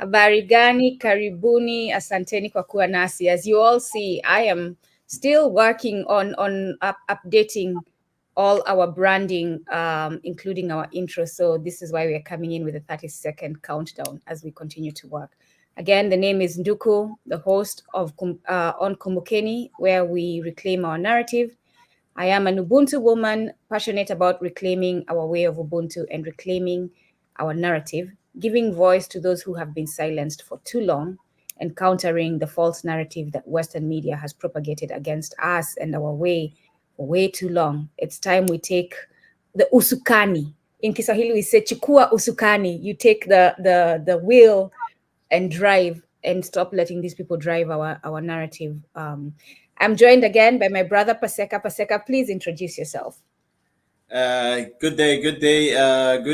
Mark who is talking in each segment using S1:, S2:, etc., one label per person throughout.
S1: Habari gani, karibuni, asanteni kwa kuwa nasi. As you all see, I am still working on updating all our branding, including our intro. So this is why we are coming in with a 30-second countdown as we continue to work. Again, the name is Nduku, the host of on Kumbukeni, where we reclaim our narrative. I am an Ubuntu woman, passionate about reclaiming our way of Ubuntu and reclaiming our narrative, giving voice to those who have been silenced for too long, and countering the false narrative that Western media has propagated against us and our way for way too long. It's time we take the usukani. In Kiswahili, we say chukua usukani. You take the wheel and drive, and stop letting these people drive our narrative. I'm joined again by my brother Paseka. Paseka, please introduce yourself.
S2: Good day, good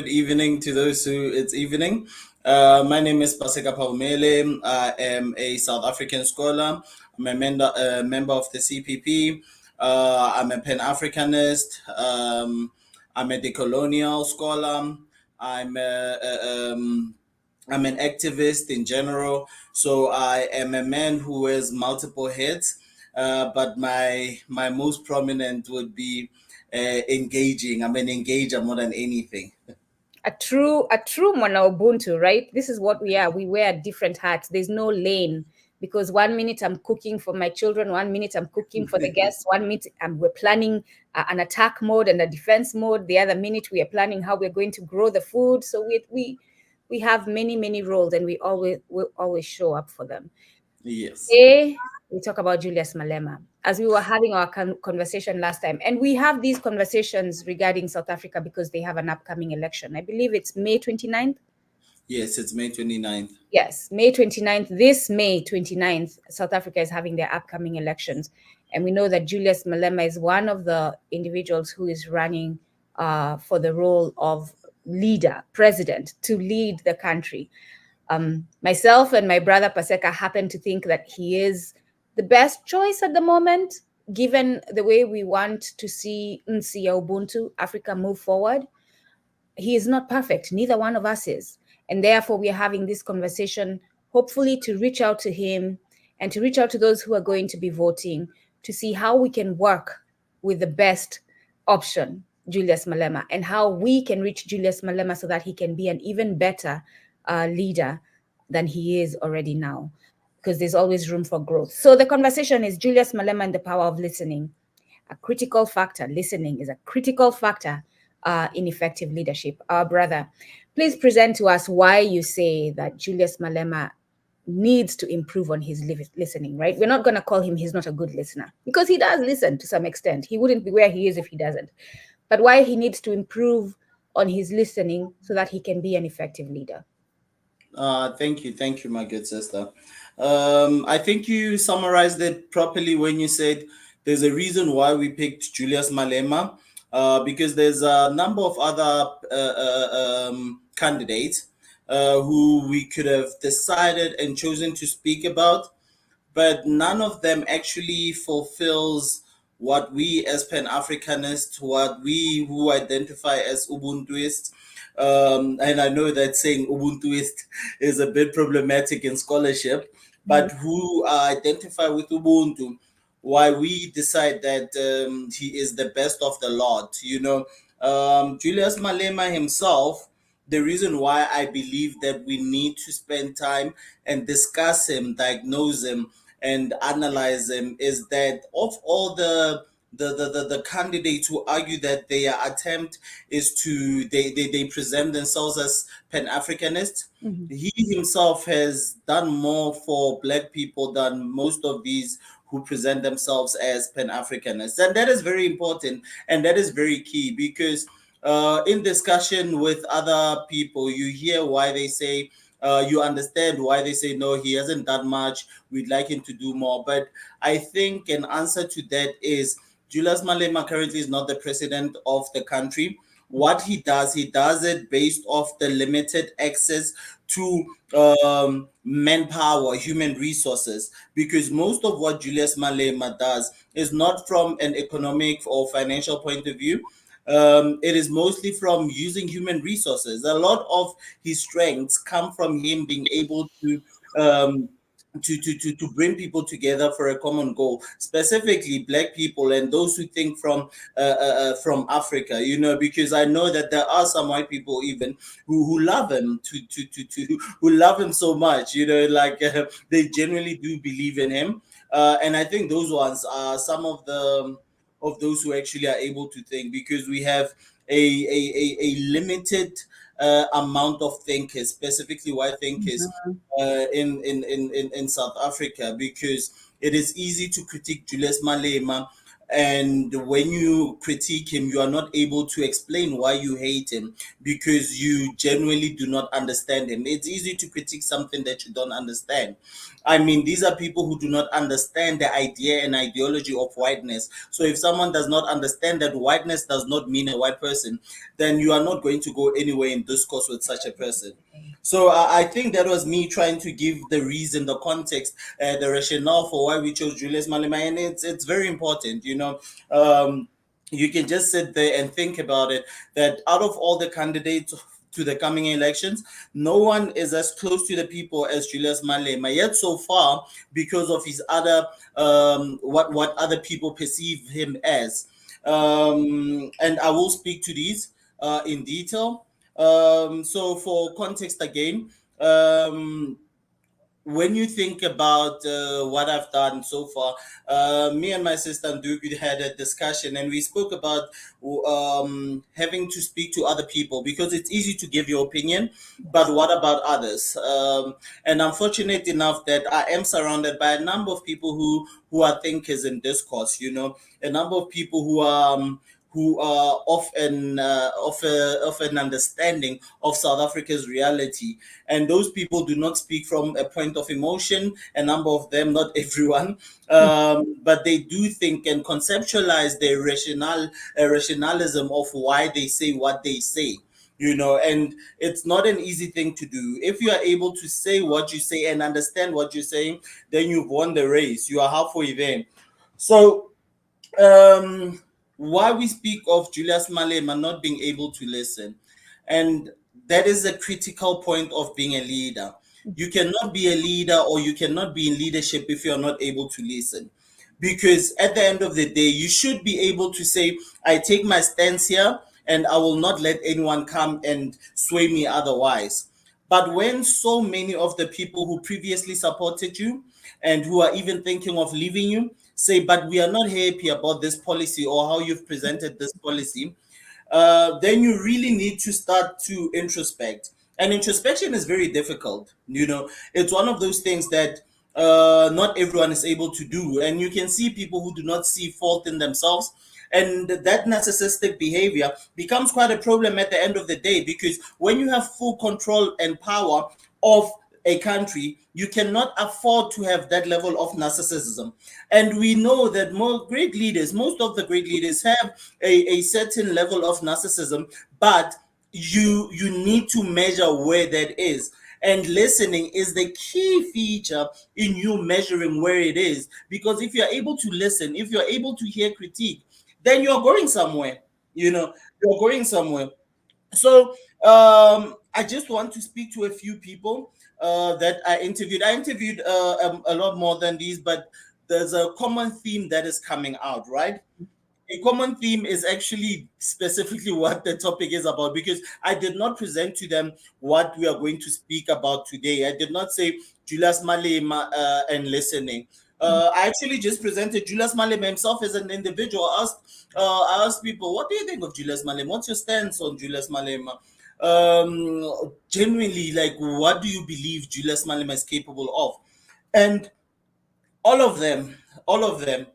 S2: evening to those who it's evening. My name is Paseka Pharumele. I am a South African scholar. I'm a member of the CPP. I'm a Pan-Africanist. I'm a decolonial scholar. I'm an activist in general. So I am a man who wears multiple hats. But my most prominent would be engaging. I'm an engager more than anything.
S1: A true mwana Ubuntu, right? This is what we are. We wear different hats. There's no lane, because 1 minute I'm cooking for my children, 1 minute I'm cooking for the guests, 1 minute we're planning an attack mode and a defense mode. The other minute we are planning how we're going to grow the food. So we have many roles, and we always show up for them.
S2: Yes.
S1: Today, we talk about Julius Malema, as we were having our conversation last time. And we have these conversations regarding South Africa because they have an upcoming election. I believe it's May 29th.
S2: Yes, it's May 29th.
S1: Yes, May 29th. This May 29th, South Africa is having their upcoming elections. And we know that Julius Malema is one of the individuals who is running for the role of leader, president, to lead the country. Myself and my brother Paseka happen to think that he is the best choice at the moment, given the way we want to see Ubuntu, Africa move forward. He is not perfect. Neither one of us is. And therefore, we are having this conversation, hopefully to reach out to him and to reach out to those who are going to be voting to see how we can work with the best option, Julius Malema, and how we can reach Julius Malema so that he can be an even better leader than he is already now, because there's always room for growth. So the conversation is Julius Malema and the power of listening. A critical factor. Listening is a critical factor in effective leadership. Our brother, please present to us why you say that Julius Malema needs to improve on his listening, right? We're not going to call him he's not a good listener, because he does listen to some extent. He wouldn't be where he is if he doesn't. But why he needs to improve on his listening so that he can be an effective leader.
S2: Thank you, my good sister. I think you summarized it properly when you said there's a reason why we picked Julius Malema, because there's a number of other candidates who we could have decided and chosen to speak about, but none of them actually fulfills what we as Pan-Africanists, what we who identify as Ubuntuists, and I know that saying Ubuntuist is a bit problematic in scholarship, but who identify with Ubuntu, why we decide that he is the best of the lot. Julius Malema himself, the reason why I believe that we need to spend time and discuss him, diagnose him, and analyze him is that of all the candidates who argue that their attempt is to they present themselves as Pan-Africanists, he himself has done more for Black people than most of these who present themselves as Pan-Africanists. And that is very important, and that is very key, because in discussion with other people, you hear why they say, you understand why they say, no, he hasn't done much, we'd like him to do more. But I think an answer to that is Julius Malema currently is not the president of the country. What he does it based off the limited access to manpower, human resources, because most of what Julius Malema does is not from an economic or financial point of view. It is mostly from using human resources. A lot of his strengths come from him being able to um, to bring people together for a common goal, specifically black people and those who think from Africa, because I know that there are some white people even who love him who love him so much, like they generally do believe in him. And I think those ones are some of those who actually are able to think, because we have a limited amount of thinkers, specifically white thinkers, in South Africa, because it is easy to critique Julius Malema. And when you critique him, you are not able to explain why you hate him, because you genuinely do not understand him. It's easy to critique something that you don't understand. I mean, these are people who do not understand the idea and ideology of whiteness. So if someone does not understand that whiteness does not mean a white person, then you are not going to go anywhere in discourse with such a person. So I think that was me trying to give the reason, the context, the rationale for why we chose Julius Malema, and it's very important. You can just sit there and think about it. That out of all the candidates to the coming elections, no one is as close to the people as Julius Malema. Yet so far, because of his other what other people perceive him as, and I will speak to these in detail. So for context again, when you think about what I've done so far, me and my sister Ndugu had a discussion, and we spoke about having to speak to other people, because it's easy to give your opinion, but what about others? And I'm fortunate enough that I am surrounded by a number of people who are thinkers in discourse. A number of people who are of an understanding of South Africa's reality. And those people do not speak from a point of emotion, a number of them, not everyone, but they do think and conceptualize their rationalism of why they say what they say. And it's not an easy thing to do. If you are able to say what you say and understand what you're saying, then you've won the race. You are halfway there. So um, why we speak of Julius Malema not being able to listen, and that is a critical point of being a leader. You cannot be a leader, or you cannot be in leadership if you're not able to listen. Because at the end of the day, you should be able to say, I take my stance here, and I will not let anyone come and sway me otherwise. But when so many of the people who previously supported you and who are even thinking of leaving you say, but we are not happy about this policy or how you've presented this policy, then you really need to start to introspect. And introspection is very difficult. It's one of those things that not everyone is able to do. And you can see people who do not see fault in themselves. And that narcissistic behavior becomes quite a problem at the end of the day, because when you have full control and power of a country, you cannot afford to have that level of narcissism. And we know that most of the great leaders have a certain level of narcissism, but you need to measure where that is. And listening is the key feature in you measuring where it is. Because if you're able to listen, if you're able to hear critique, then you're going somewhere. You're going somewhere. So I just want to speak to a few people that I interviewed. I interviewed a lot more than these, but there's a common theme that is coming out, right? A common theme is actually specifically what the topic is about, because I did not present to them what we are going to speak about today. I did not say Julius Malema and listening. I actually just presented Julius Malema himself as an individual. I asked people, what do you think of Julius Malema? What's your stance on Julius Malema? Genuinely, like, what do you believe Julius Malema is capable of? And all of them, all of them,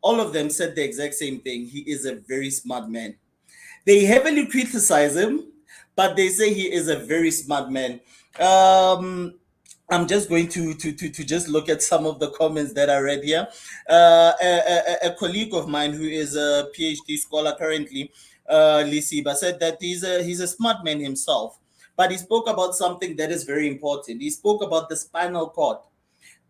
S2: all of them said the exact same thing. He is a very smart man. They heavily criticize him, but they say he is a very smart man. Um, I'm just going to just look at some of the comments that I read here. A colleague of mine who is a PhD scholar currently, Lisiba, said that he's a smart man himself, but he spoke about something that is very important. He spoke about the spinal cord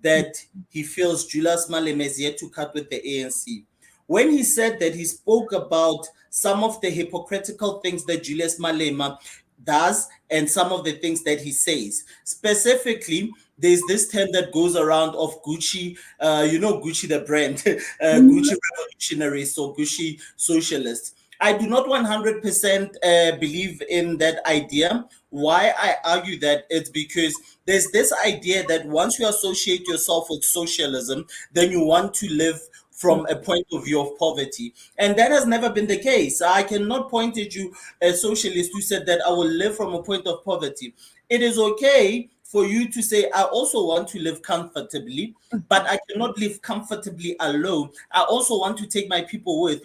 S2: that he feels Julius Malema is yet to cut with the ANC. when he said that, he spoke about some of the hypocritical things that Julius Malema does and some of the things that he says. Specifically, there's this term that goes around of Gucci, Gucci the brand,
S1: Mhm.
S2: Gucci revolutionaries or Gucci socialists. I do not 100% believe in that idea. Why I argue that, it's because there's this idea that once you associate yourself with socialism, then you want to live from a point of view of poverty. And that has never been the case. I cannot point at you a socialist who said that I will live from a point of poverty. It is okay for you to say, I also want to live comfortably, but I cannot live comfortably alone. I also want to take my people with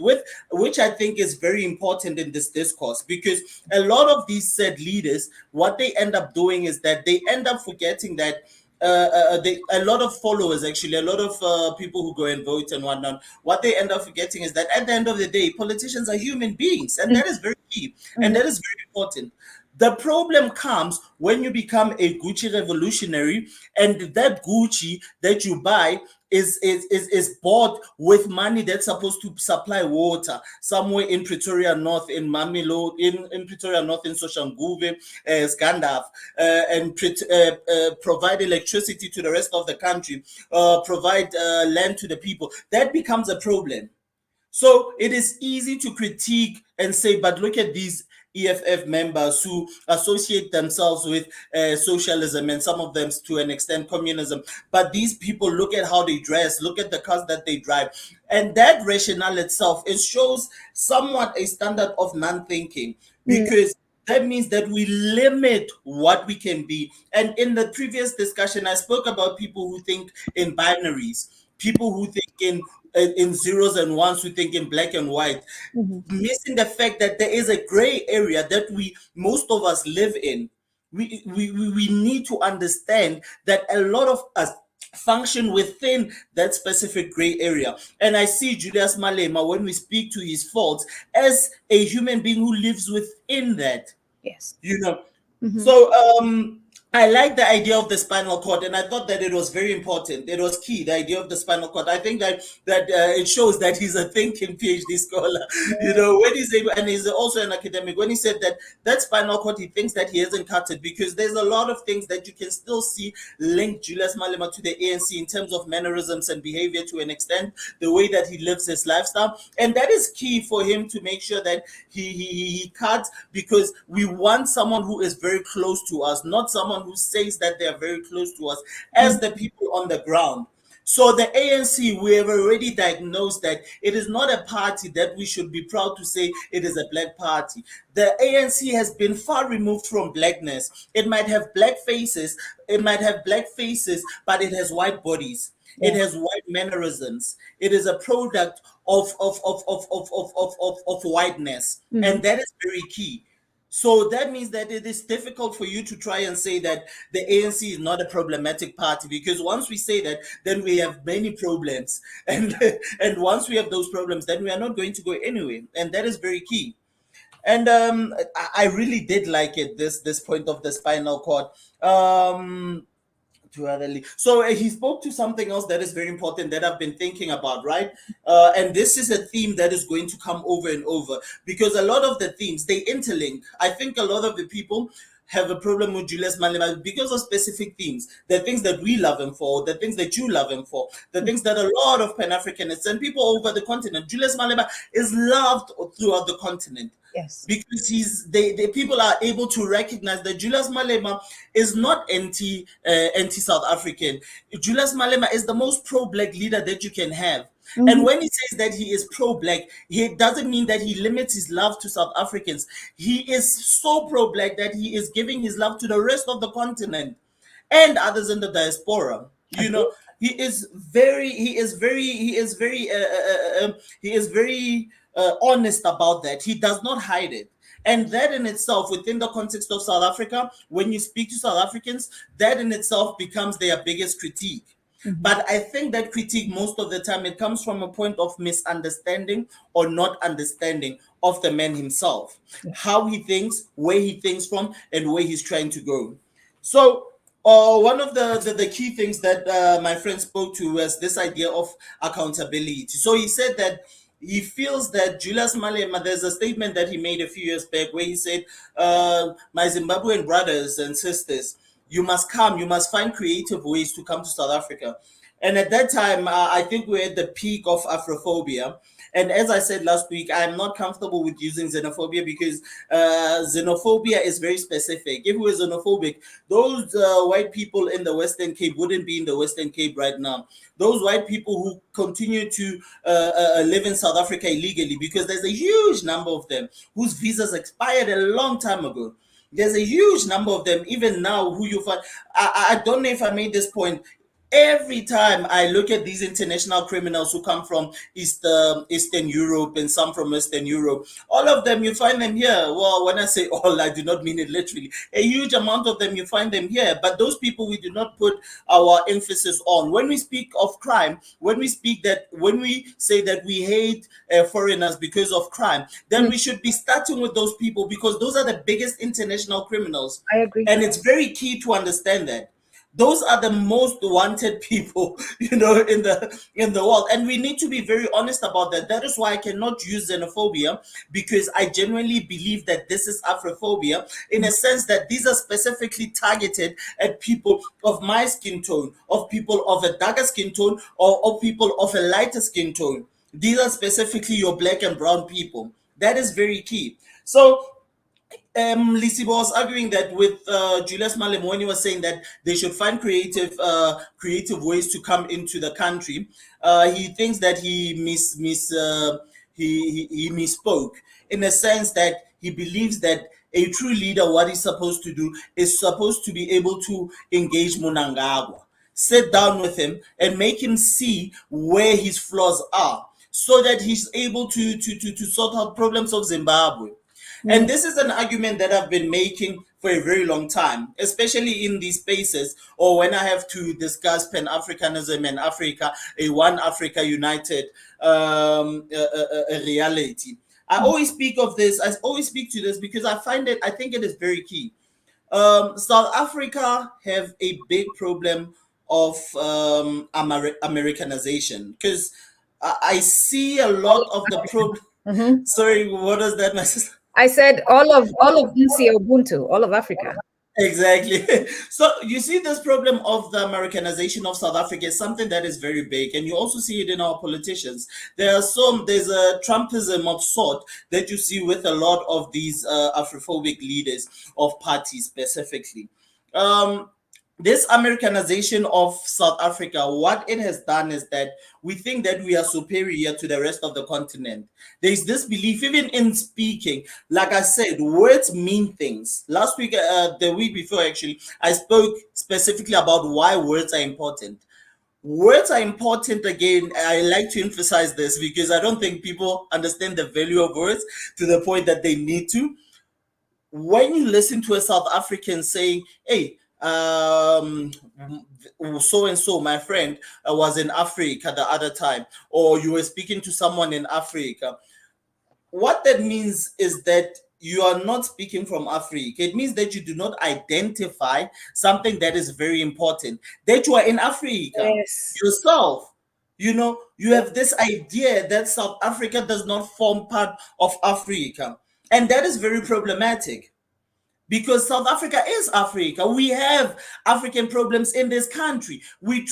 S2: which I think is very important in this discourse, because a lot of these said leaders, what they end up doing is that they end up forgetting that a lot of followers, actually, a lot of people who go and vote and whatnot, what they end up forgetting is that at the end of the day, politicians are human beings, and that is very key, and
S1: Mhm.
S2: that is very important. The problem comes when you become a Gucci revolutionary, and that Gucci that you buy is bought with money that's supposed to supply water somewhere in Pretoria North, in Mamelo, in Pretoria North, in Soshanguve, Scandaf, and provide electricity to the rest of the country, provide land to the people. That becomes a problem. So it is easy to critique and say, but look at these EFF members who associate themselves with socialism, and some of them to an extent communism. But these people, look at how they dress, look at the cars that they drive. And that rationale itself, it shows somewhat a standard of non-thinking,
S1: Mhm.
S2: because that means that we limit what we can be. And in the previous discussion, I spoke about people who think in binaries, people who think in zeros and ones, who think in black and white,
S1: Mhm.
S2: missing the fact that there is a gray area that we, most of us, live in. We need to understand that a lot of us function within that specific gray area. And I see Julius Malema, when we speak to his faults, as a human being who lives within that,
S1: Yes.
S2: you know.
S1: Mhm.
S2: So I like the idea of the spinal cord, and I thought that it was very important. It was key, the idea of the spinal cord. I think that it shows that he's a thinking PhD scholar. When he's able, and he's also an academic. When he said that spinal cord, he thinks that he hasn't cut it, because there's a lot of things that you can still see link Julius Malema to the ANC in terms of mannerisms and behavior, to an extent, the way that he lives his lifestyle, and that is key for him to make sure that he cuts, because we want someone who is very close to us, not someone who says that they are very close to us, as the people on the ground. So the ANC, we have already diagnosed that it is not a party that we should be proud to say it is a black party. The ANC has been far removed from blackness. It might have black faces, but it has white bodies. It
S1: Yeah.
S2: has white mannerisms. It is a product of whiteness.
S1: Mhm.
S2: And that is very key. So that means that it is difficult for you to try and say that the ANC is not a problematic party, because once we say that, then we have many problems, and and once we have those problems, then we are not going to go anywhere, and that is very key. And I really did like it, this point of the spinal cord. To other So he spoke to something else that is very important that I've been thinking about, right? And this is a theme that is going to come over and over, because a lot of the themes, they interlink. I think a lot of the people have a problem with Julius Malema because of specific themes, the things that we love him for, the things that you love him for, the things that a lot of Pan-Africanists and people over the continent, Julius Malema is loved throughout the continent,
S1: Yes.
S2: because the people are able to recognize that Julius Malema is not anti South African. Julius Malema is the most pro-black leader that you can have. And
S1: Mhm.
S2: when he says that he is pro-black, he doesn't mean that he limits his love to South Africans. He is so pro-black that he is giving his love to the rest of the continent and others in the diaspora.
S1: Agree.
S2: He is very honest about that. He does not hide it. And that in itself, within the context of South Africa, when you speak to South Africans, that in itself becomes their biggest critique.
S1: Mhm.
S2: But I think that critique, most of the time, it comes from a point of misunderstanding or not understanding of the man himself, how he thinks, where he thinks from, and where he's trying to go. So, one of the key things that my friend spoke to was this idea of accountability. So he said that he feels that Julius Malema, there's a statement that he made a few years back where he said, my Zimbabwean brothers and sisters, you must come, you must find creative ways to come to South Africa. And at that time, I think we're at the peak of Afrophobia. And as I said last week, I'm not comfortable with using xenophobia because xenophobia is very specific. If we were xenophobic, those white people in the Western Cape wouldn't be in the Western Cape right now. Those white people who continue to live in South Africa illegally, because there's a huge number of them whose visas expired a long time ago. There's a huge number of them, even now, who you find. I don't know if I made this point. Every time I look at these international criminals who come from Eastern Europe and some from Western Europe, all of them, you find them here. Well, when I say all, I do not mean it literally. A huge amount of them, you find them here. But those people, we do not put our emphasis on. When we speak of crime, when we say that we hate foreigners because of crime, then we should be starting with those people, because those are the biggest international criminals.
S1: I agree.
S2: And it's very key to understand that. Those are the most wanted people, in the world, and we need to be very honest about that. That is why I cannot use xenophobia, because I genuinely believe that this is Afrophobia, in a sense that these are specifically targeted at people of my skin tone, of people of a darker skin tone, or of people of a lighter skin tone. These are specifically your black and brown people. That is very key. So Lisibo was arguing that with Julius Malema, when he was saying that they should find creative ways to come into the country, he thinks that he misspoke, in the sense that he believes that a true leader, what he's supposed to do, is supposed to be able to engage Mnangagwa, sit down with him and make him see where his flaws are, so that he's able to sort out problems of Zimbabwe. And this is an argument that I've been making for a very long time, especially in these spaces, or when I have to discuss Pan-Africanism and Africa, a one Africa united a reality. I always speak of this, I always speak to this, because I think it is very key. South Africa have a big problem of Americanization, because I see a lot of the problem. Sorry, what was that, my sister?
S1: I said all of Ubuntu, all of Africa.
S2: Exactly. So you see, this problem of the Americanization of South Africa is something that is very big, and you also see it in our politicians. There's a Trumpism of sort that you see with a lot of these Afrophobic leaders of parties specifically. This Americanization of South Africa, what it has done is that we think that we are superior to the rest of the continent. There's this belief, even in speaking, like I said, words mean things. Last week, the week before actually, I spoke specifically about why words are important. Words are important. Again, I like to emphasize this because I don't think people understand the value of words to the point that they need to. When you listen to a South African saying, hey, so and so, my friend, was in Africa the other time, or you were speaking to someone in Africa, what that means is that you are not speaking from Africa. It means that you do not identify something that is very important, that you are in Africa yourself. You have this idea that South Africa does not form part of Africa, and that is very problematic. Because South Africa is Africa. We have African problems in this country. We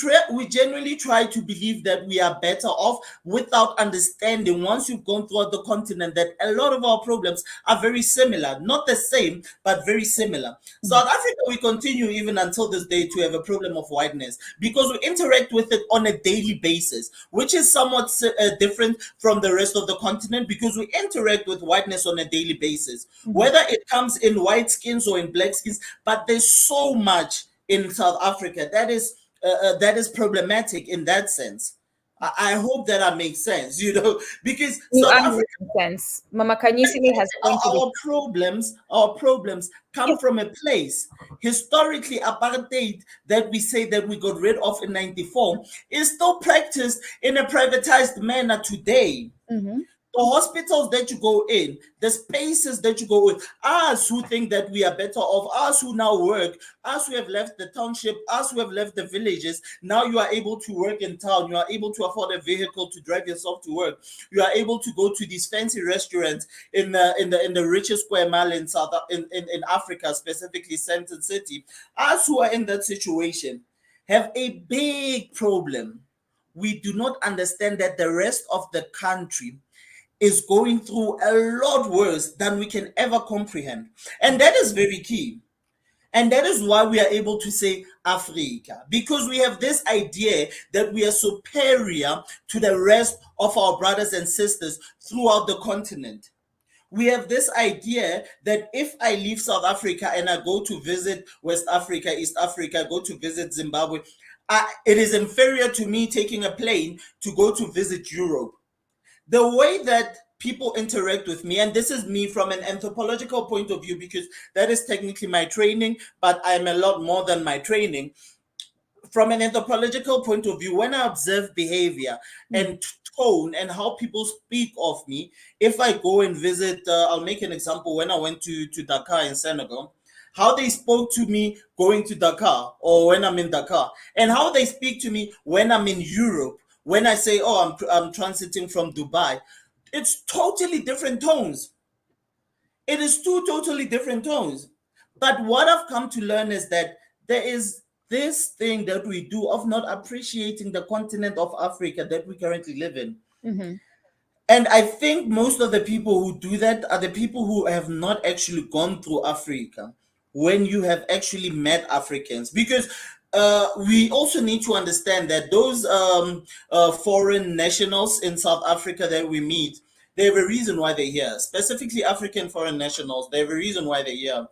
S2: generally try to believe that we are better off without understanding, once you've gone throughout the continent, that a lot of our problems are very similar. Not the same, but very similar. South Africa, we continue even until this day to have a problem of whiteness, because we interact with it on a daily basis, which is somewhat different from the rest of the continent, because we interact with whiteness on a daily basis. Whether it comes in white skins or in black skins, but there's so much in South Africa that is problematic in that sense. I hope that makes sense, because South Africa,
S1: sense. Mama Kanyisile has
S2: our problems come from a place. Historically, apartheid that we say that we got rid of in 94 is still practiced in a privatized manner today. the hospitals that you go in, the spaces that you go in, us who think that we are better off, us who now work, us who have left the township, us who have left the villages, now you are able to work in town, you are able to afford a vehicle to drive yourself to work, you are able to go to these fancy restaurants in the richest square mile in in Africa, specifically Center City. Us who are in that situation have a big problem. We do not understand that the rest of the country is going through a lot worse than we can ever comprehend. And that is very key. And that is why we are able to say Africa, because we have this idea that we are superior to the rest of our brothers and sisters throughout the continent. We have this idea that if I leave South Africa and I go to visit West Africa, East Africa, go to visit Zimbabwe, it is inferior to me taking a plane to go to visit Europe. The way that people interact with me, and this is me from an anthropological point of view, because that is technically my training, but I'm a lot more than my training. From an anthropological point of view, when I observe behavior and tone and how people speak of me, if I go and visit, I'll make an example. When I went to Dakar in Senegal, how they spoke to me going to Dakar or when I'm in Dakar, and how they speak to me when I'm in Europe, when I say, oh, I'm transiting from Dubai, it's totally different tones. It is two totally different tones. But what I've come to learn is that there is this thing that we do of not appreciating the continent of Africa that we currently live in.
S1: Mm-hmm.
S2: And I think most of the people who do that are the people who have not actually gone through Africa when you have actually met Africans. Because we also need to understand that those foreign nationals in South Africa that we meet, they have a reason why they're here. Specifically, African foreign nationals, they have a reason why they're here.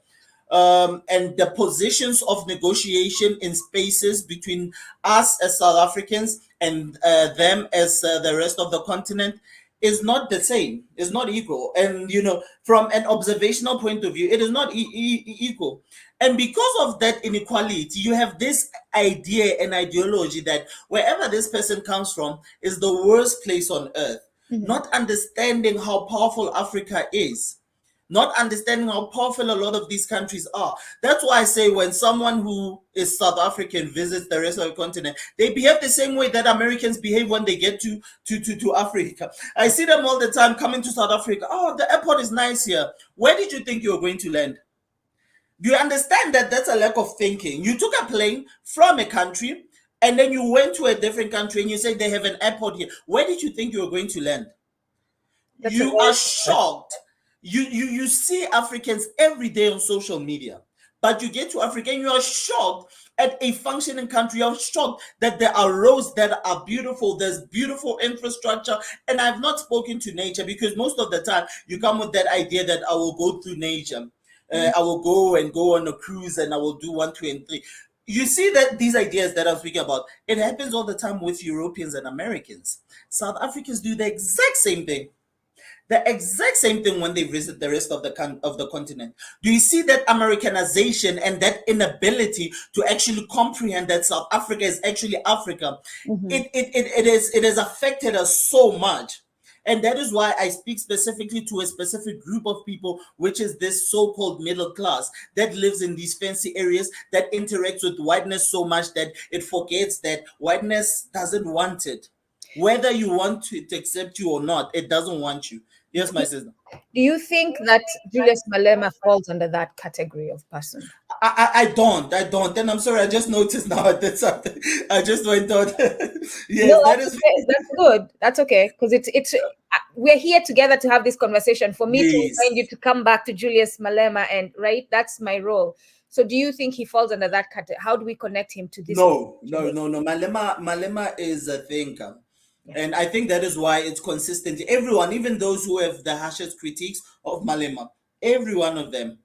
S2: And the positions of negotiation in spaces between us as South Africans and them as the rest of the continent is not the same. It's not equal. And, you know, from an observational point of view, it is not equal. And because of that inequality, you have this idea and ideology that wherever this person comes from is the worst place on earth, not understanding how powerful Africa is, not understanding how powerful a lot of these countries are. That's why I say when someone who is South African visits the rest of the continent, they behave the same way that Americans behave when they get to Africa. I see them all the time coming to South Africa. Oh, the airport is nice here. Where did you think you were going to land? Do you understand that that's a lack of thinking? You took a plane from a country and then you went to a different country and you said they have an airport here. Where did you think you were going to land? You are shocked. You see Africans every day on social media, but you get to Africa and you are shocked at a functioning country. You're shocked that there are roads that are beautiful, there's beautiful infrastructure. And I've not spoken to nature because most of the time you come with that idea that I will go through nature. I will go on a cruise and I will do 1, 2, and 3. You see that these ideas that I'm speaking about, it happens all the time with Europeans and Americans. South Africans do the exact same thing. The exact same thing when they visit the rest of the continent. Do you see that Americanization and that inability to actually comprehend that South Africa is actually Africa? It has affected us so much. And that is why I speak specifically to a specific group of people, which is this so-called middle class that lives in these fancy areas, that interacts with whiteness so much that it forgets that whiteness doesn't want it. Whether you want it to accept you or not, it doesn't want you. Yes, my sister.
S1: Do you think that Julius Malema falls under that category of person?
S2: I don't. And I'm sorry, I just noticed now I did something. I just went on. Yes,
S1: no, that is okay. That's good. That's okay. Because it's we're here together to have this conversation. For me to remind you to come back to Julius Malema, and right, that's my role. So do you think he falls under that category? How do we connect him to this?
S2: No. Malema is a thinker. Yeah. And I think that is why it's consistent. Everyone, even those who have the harshest critiques of Malema, every one of them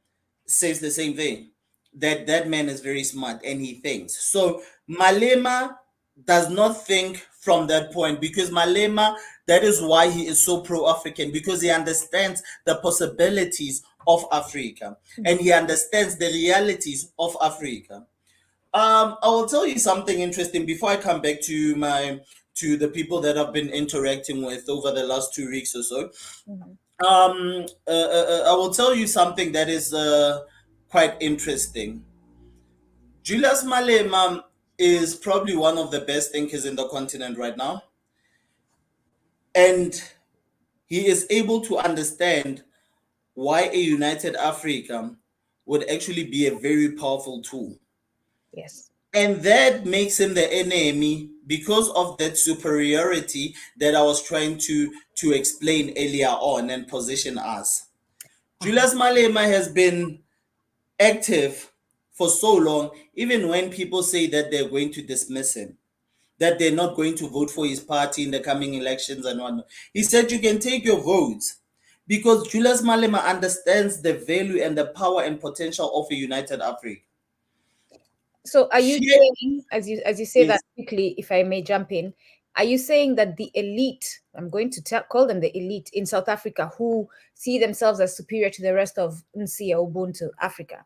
S2: says the same thing. That man is very smart and he thinks. So Malema does not think from that point, because Malema, that is why he is so pro-African, because he understands the possibilities of Africa and he understands the realities of Africa. I will tell you something interesting before I come back to the people that I've been interacting with over the last 2 weeks or so.
S1: Mhm.
S2: I will tell you something that is quite interesting. Julius Malema is probably one of the best thinkers in the continent right now, and he is able to understand why a united Africa would actually be a very powerful tool.
S1: Yes.
S2: And that makes him the enemy because of that superiority that I was trying to explain earlier on and position us.
S1: Uh-huh.
S2: Julius Malema has been active for so long, even when people say that they're going to dismiss him, that they're not going to vote for his party in the coming elections and whatnot. He said you can take your votes because Julius Malema understands the value and the power and potential of a united Africa.
S1: So are you
S2: Here,
S1: saying, as you say that
S2: yes.
S1: quickly, if I may jump in, are you saying that the elite, I'm going to call them the elite in South Africa, who see themselves as superior to the rest of Nsia, Ubuntu, Africa,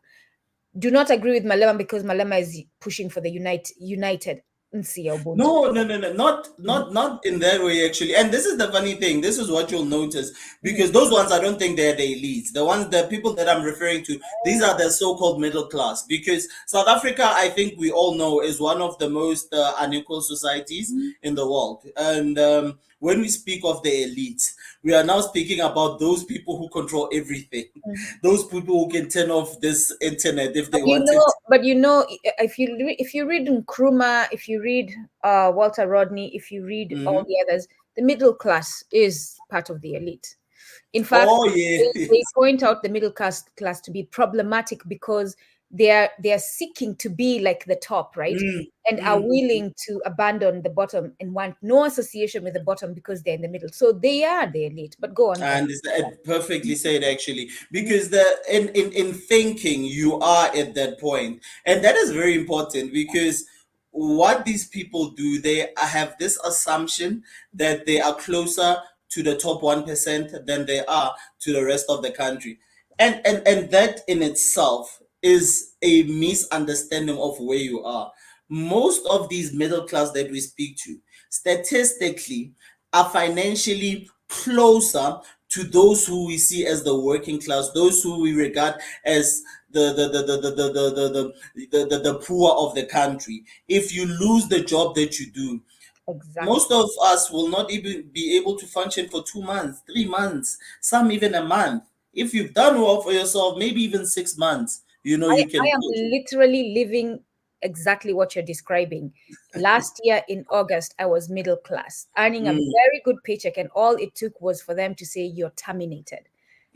S1: do not agree with Malema because Malema is pushing for the united Nsia, Ubuntu?
S2: No, not in that way actually. And this is the funny thing. This is what you'll notice because those ones I don't think they're the elites. The people that I'm referring to, these are the so-called middle class. Because South Africa, I think we all know, is one of the most unequal societies in the world. And when we speak of the elites, we are now speaking about those people who control everything. Those people who can turn off this internet if they wanted.
S1: If you read Nkrumah, if you read Walter Rodney, if you read all
S2: Mhm.
S1: the others, the middle class is part of the elite. In fact,
S2: Oh yeah,
S1: they
S2: yes.
S1: point out the middle class to be problematic because they are seeking to be like the top, right?
S2: Mm,
S1: And are
S2: mm.
S1: willing to abandon the bottom and want no association with the bottom because they're in the middle. So they are the elite. But go on.
S2: And it's perfectly said actually, because the in thinking you are at that point, and that is very important because what these people do, they have this assumption that they are closer to the top 1% than they are to the rest of the country, and that in itself is a misunderstanding of where you are. Most of these middle class that we speak to statistically are financially closer to those who we see as the working class, those who we regard as the poor of the country. If you lose the job that you do,
S1: Exactly.
S2: most of us will not even be able to function for 2 months, 3 months, some even a month. If you've done well for yourself, maybe even 6 months, you
S1: I
S2: can
S1: am
S2: push.
S1: literally living exactly what you're describing. Last year in August, I was middle class, earning a
S2: Mm.
S1: very good paycheck, and all it took was for them to say you're terminated.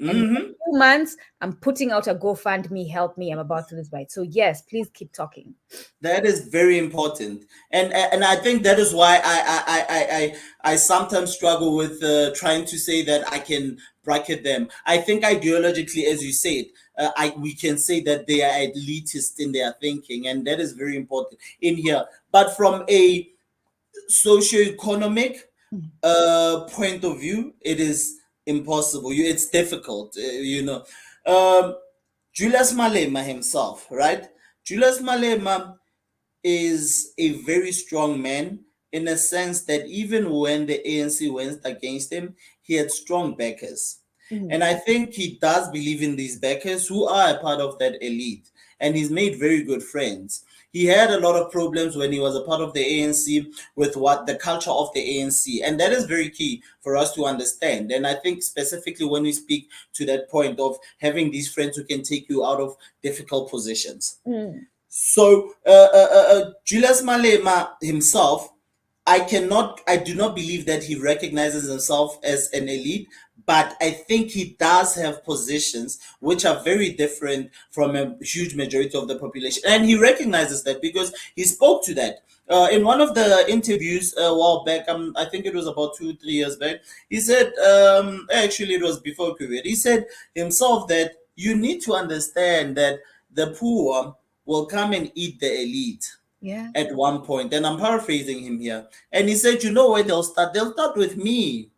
S1: And in
S2: Hmm.
S1: 2 months, I'm putting out a GoFundMe, help me, I'm about to lose my. So yes, please keep talking.
S2: That is very important, and I think that is why I sometimes struggle with trying to say that I can bracket them. I think ideologically, as you said, I we can say that they are elitist in their thinking, and that is very important in here. But from a socio-economic point of view, it is impossible. It's difficult. Julius Malema himself, right? Julius Malema is a very strong man in a sense that even when the ANC went against him, he had strong backers.
S1: Mhm.
S2: And I think he does believe in these backers who are a part of that elite. And he's made very good friends. He had a lot of problems when he was a part of the ANC with what the culture of the ANC. And that is very key for us to understand. And I think specifically when we speak to that point of having these friends who can take you out of difficult positions.
S1: Mm.
S2: So Julius Malema himself, I do not believe that he recognizes himself as an elite, but I think he does have positions which are very different from a huge majority of the population, and he recognizes that because he spoke to that. In one of the interviews a while back, I think it was about 2, 3 years back, he said, actually, it was before COVID, he said himself that you need to understand that the poor will come and eat the elite
S1: Yeah.
S2: at one point. And I'm paraphrasing him here. And he said, you know where they'll start? They'll start with me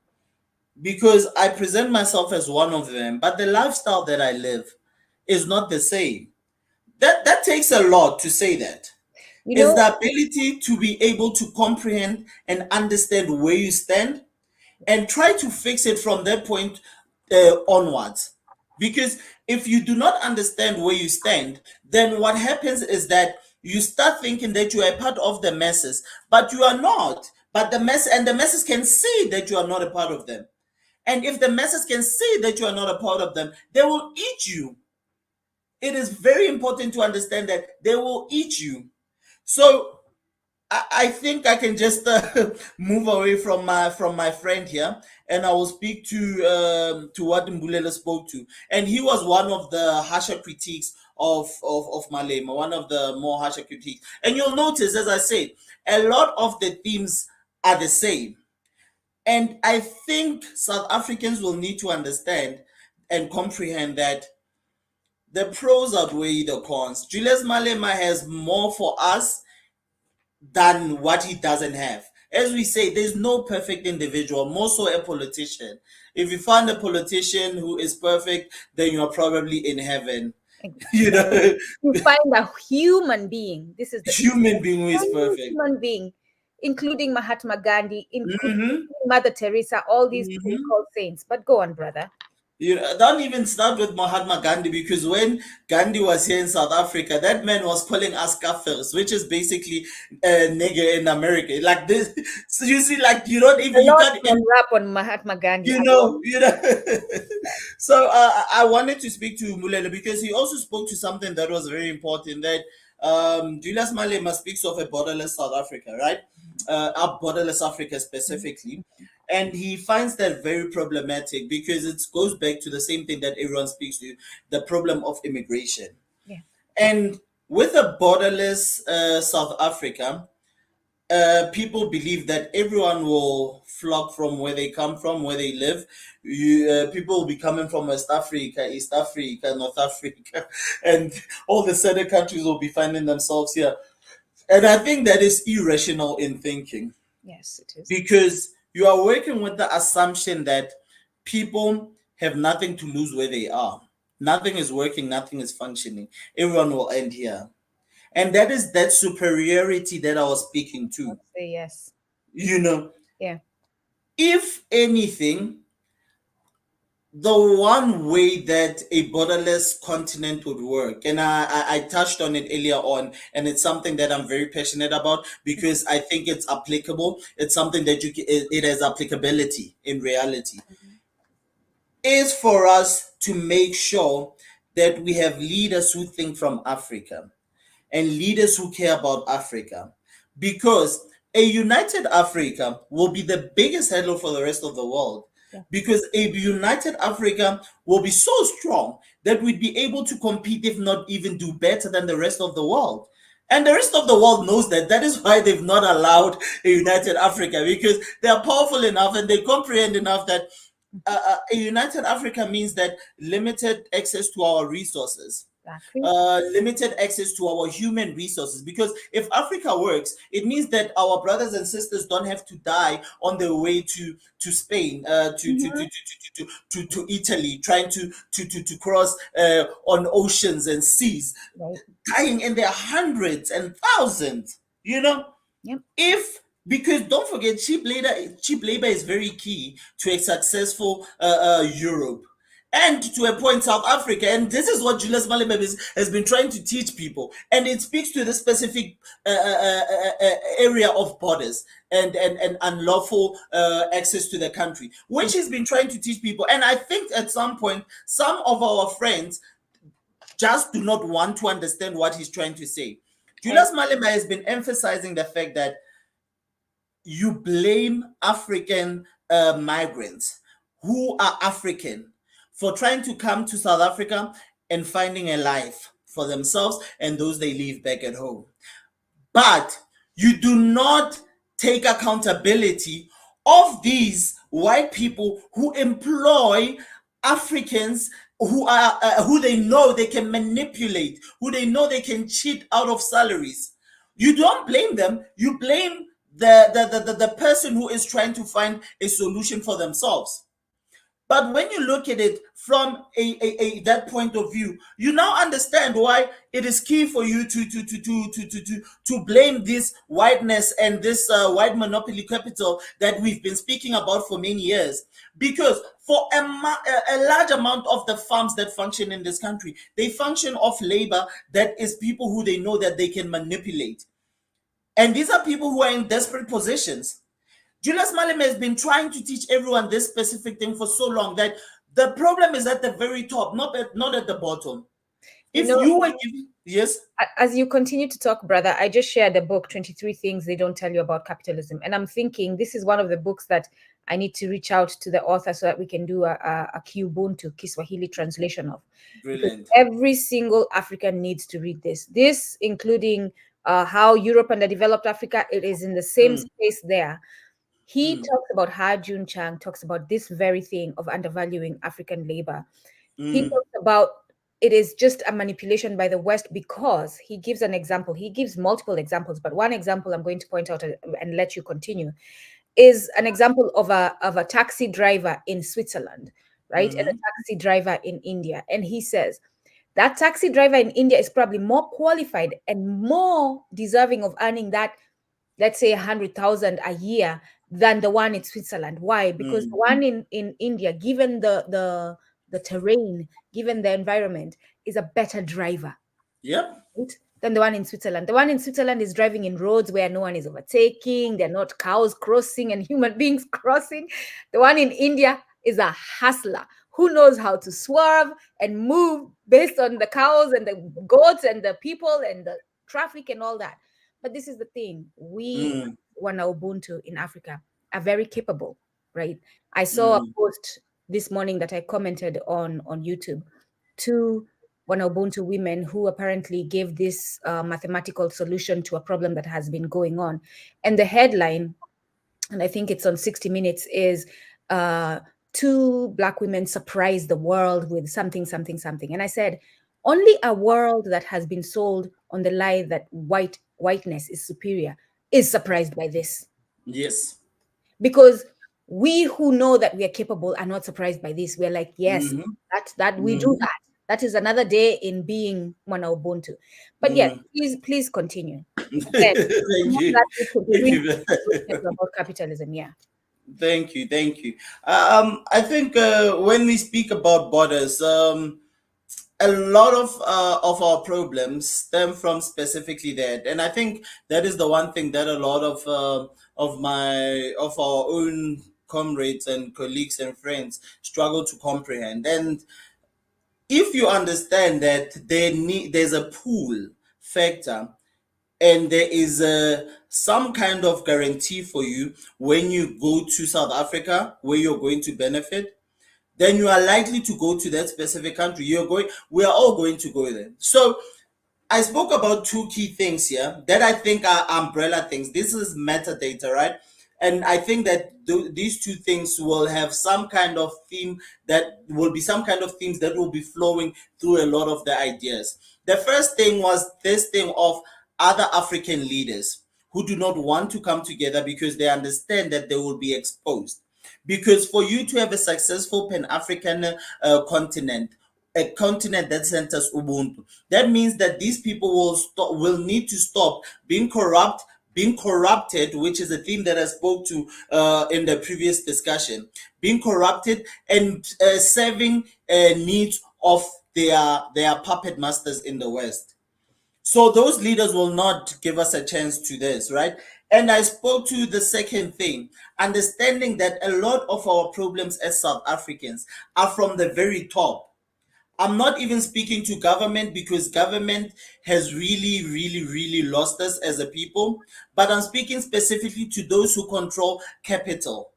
S2: because I present myself as one of them, but the lifestyle that I live is not the same. That takes a lot to say that.
S1: You
S2: is
S1: know,
S2: the ability to be able to comprehend and understand where you stand and try to fix it from that point onwards. Because if you do not understand where you stand, then what happens is that you start thinking that you are a part of the masses, but you are not. But the masses can see that you are not a part of them. And if the masses can see that you are not a part of them, they will eat you. It is very important to understand that they will eat you. So I think I can just move away from my friend here, and I will speak to what Mbulela spoke to, and he was one of the harsher critiques of Malema, one of the more harsher critiques. And you'll notice, as I said, a lot of the themes are the same, and I think South Africans will need to understand and comprehend that the pros outweigh the cons. Julius Malema has more for us than what he doesn't have. As we say, there's no perfect individual, more so a politician. If you find a politician who is perfect, then you're probably in heaven. You know,
S1: you find a human being. This is the
S2: human being who is perfect.
S1: human being, including Mahatma Gandhi, including
S2: Hmm.
S1: Mother Teresa, all these people
S2: Hmm.
S1: called saints. But go on, brother.
S2: You know, don't even start with Mahatma Gandhi, because when Gandhi was here in South Africa, that man was calling us kafirs, which is basically nigger in America. Like this, so you see, like you don't
S1: A
S2: even you
S1: lot
S2: can't
S1: can rap on Mahatma Gandhi.
S2: you know. So I wanted to speak to Mulele because he also spoke to something that was very important. That Julius Malema speaks of a borderless South Africa, right? A borderless Africa specifically, and he finds that very problematic because it goes back to the same thing that everyone speaks to: the problem of immigration.
S1: Yeah.
S2: And with a borderless South Africa, people believe that everyone will flock from where they come from, where they live. People will be coming from West Africa, East Africa, North Africa, and all the other countries will be finding themselves here. And I think that is irrational in thinking,
S1: Yes, it is.
S2: because you are working with the assumption that people have nothing to lose where they are. Nothing is working, nothing is functioning. Everyone will end here. And that is that superiority that I was speaking to.
S1: Say yes.
S2: You know,
S1: Yeah.
S2: if anything, the one way that a borderless continent would work, and I touched on it earlier on, and it's something that I'm very passionate about because I think it's applicable. It's something that it has applicability in reality, is for us to make sure that we have leaders who think from Africa and leaders who care about Africa, because a united Africa will be the biggest hurdle for the rest of the world.
S1: Yeah.
S2: Because a united Africa will be so strong that we'd be able to compete, if not even do better than the rest of the world. And the rest of the world knows that. That is why they've not allowed a united Africa, because they are powerful enough and they comprehend enough that a united Africa means that limited access to our resources,
S1: Exactly.
S2: limited access to our human resources. Because if Africa works, it means that our brothers and sisters don't have to die on their way to Spain, to Italy, trying to cross on oceans and seas,
S1: Right.
S2: dying in their hundreds and thousands. You know,
S1: Yep.
S2: if because don't forget, cheap labor is very key to a successful Europe, and to a point South Africa. And this is what Julius Malema has been trying to teach people, and it speaks to the specific area of borders and unlawful access to the country, which he's been trying to teach people. And I think at some point some of our friends just do not want to understand what he's trying to say. Julius Malema has been emphasizing the fact that you blame African migrants who are African for trying to come to South Africa and finding a life for themselves and those they leave back at home. But you do not take accountability of these white people who employ Africans who they know they can manipulate, who they know they can cheat out of salaries. You don't blame them. You blame the person who is trying to find a solution for themselves. But when you look at it from that point of view, you now understand why it is key for you to blame this whiteness and this white monopoly capital that we've been speaking about for many years. Because for a large amount of the farms that function in this country, they function off labor that is people who they know that they can manipulate. And these are people who are in desperate positions. Julius Malema has been trying to teach everyone this specific thing for so long that the problem is at the very top, not at the bottom. If you were giving, yes.
S1: As you continue to talk, brother, I just shared the book 23 Things They Don't Tell You About Capitalism, and I'm thinking this is one of the books that I need to reach out to the author so that we can do a Ubuntu Kiswahili translation of.
S2: Brilliant.
S1: Because every single African needs to read this. This, including how Europe underdeveloped Africa, it is in the same space there. He talks about how Jun Chang talks about this very thing of undervaluing African labor. He talks about it is just a manipulation by the West, because he gives an example. He gives multiple examples, but one example I'm going to point out and let you continue is an example of a taxi driver in Switzerland, right? And a taxi driver in India. And he says that taxi driver in India is probably more qualified and more deserving of earning that, let's say 100,000 a year, than the one in Switzerland. Why? Because the one in India, given the terrain, given the environment, is a better driver.
S2: Yep.
S1: Right? Than the one in Switzerland. The one in Switzerland is driving in roads where no one is overtaking. They're not cows crossing and human beings crossing. The one in India is a hustler who knows how to swerve and move based on the cows and the goats and the people and the traffic and all that. But this is the thing. We, Wana Ubuntu in Africa, are very capable, right? I saw a post this morning that I commented on YouTube. Two Wana Ubuntu women who apparently gave this mathematical solution to a problem that has been going on. And the headline, and I think it's on 60 Minutes, is two Black women surprised the world with something, something, something. And I said, only a world that has been sold on the lie that whiteness is superior is surprised by this.
S2: Yes.
S1: Because we who know that we are capable are not surprised by this. We're like, yes, that we do that. That is another day in being Mwana Ubuntu. But yes, please continue.
S2: Thank you. Thank you.
S1: About capitalism, yeah.
S2: Thank you. I think when we speak about borders, a lot of our problems stem from specifically that, and I think that is the one thing that a lot of our own comrades and colleagues and friends struggle to comprehend. And if you understand that there's a pull factor, and there is some kind of guarantee for you when you go to South Africa where you're going to benefit, then you are likely to go to that specific country. We are all going to go there. So I spoke about two key things here that I think are umbrella things. This is metadata, right? And I think that these two things will have some kind of theme that will be some kind of themes that will be flowing through a lot of the ideas. The first thing was this thing of other African leaders who do not want to come together because they understand that they will be exposed. Because for you to have a successful Pan-African continent, a continent that centers Ubuntu, that means that these people will need to stop being corrupted, which is a theme that I spoke to in the previous discussion, being corrupted and serving needs of their puppet masters in the West. So those leaders will not give us a chance to this, right? And I spoke to the second thing, understanding that a lot of our problems as South Africans are from the very top. I'm not even speaking to government because government has really, really, really lost us as a people, but I'm speaking specifically to those who control capital.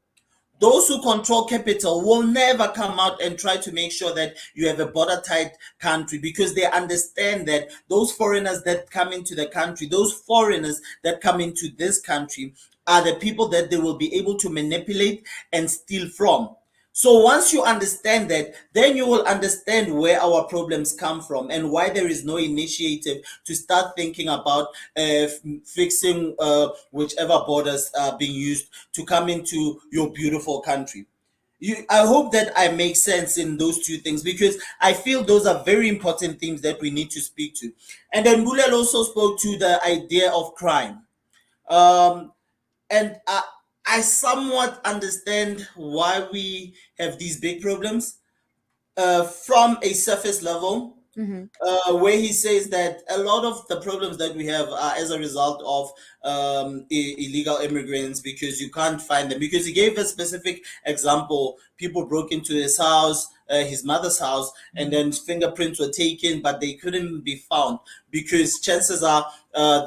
S2: Those who control capital will never come out and try to make sure that you have a border tight country, because they understand that those foreigners that come into the country, those foreigners that come into this country are the people that they will be able to manipulate and steal from. So once you understand that, then you will understand where our problems come from and why there is no initiative to start thinking about fixing whichever borders are being used to come into your beautiful country. I hope that I make sense in those two things, because I feel those are very important themes that we need to speak to. And then Bulel also spoke to the idea of crime. Um, and I somewhat understand why we have these big problems from a surface level,
S1: Mm-hmm.
S2: where he says that a lot of the problems that we have are as a result of illegal immigrants, because you can't find them. Because he gave a specific example: people broke into his house, his mother's house, and then fingerprints were taken, but they couldn't be found because chances are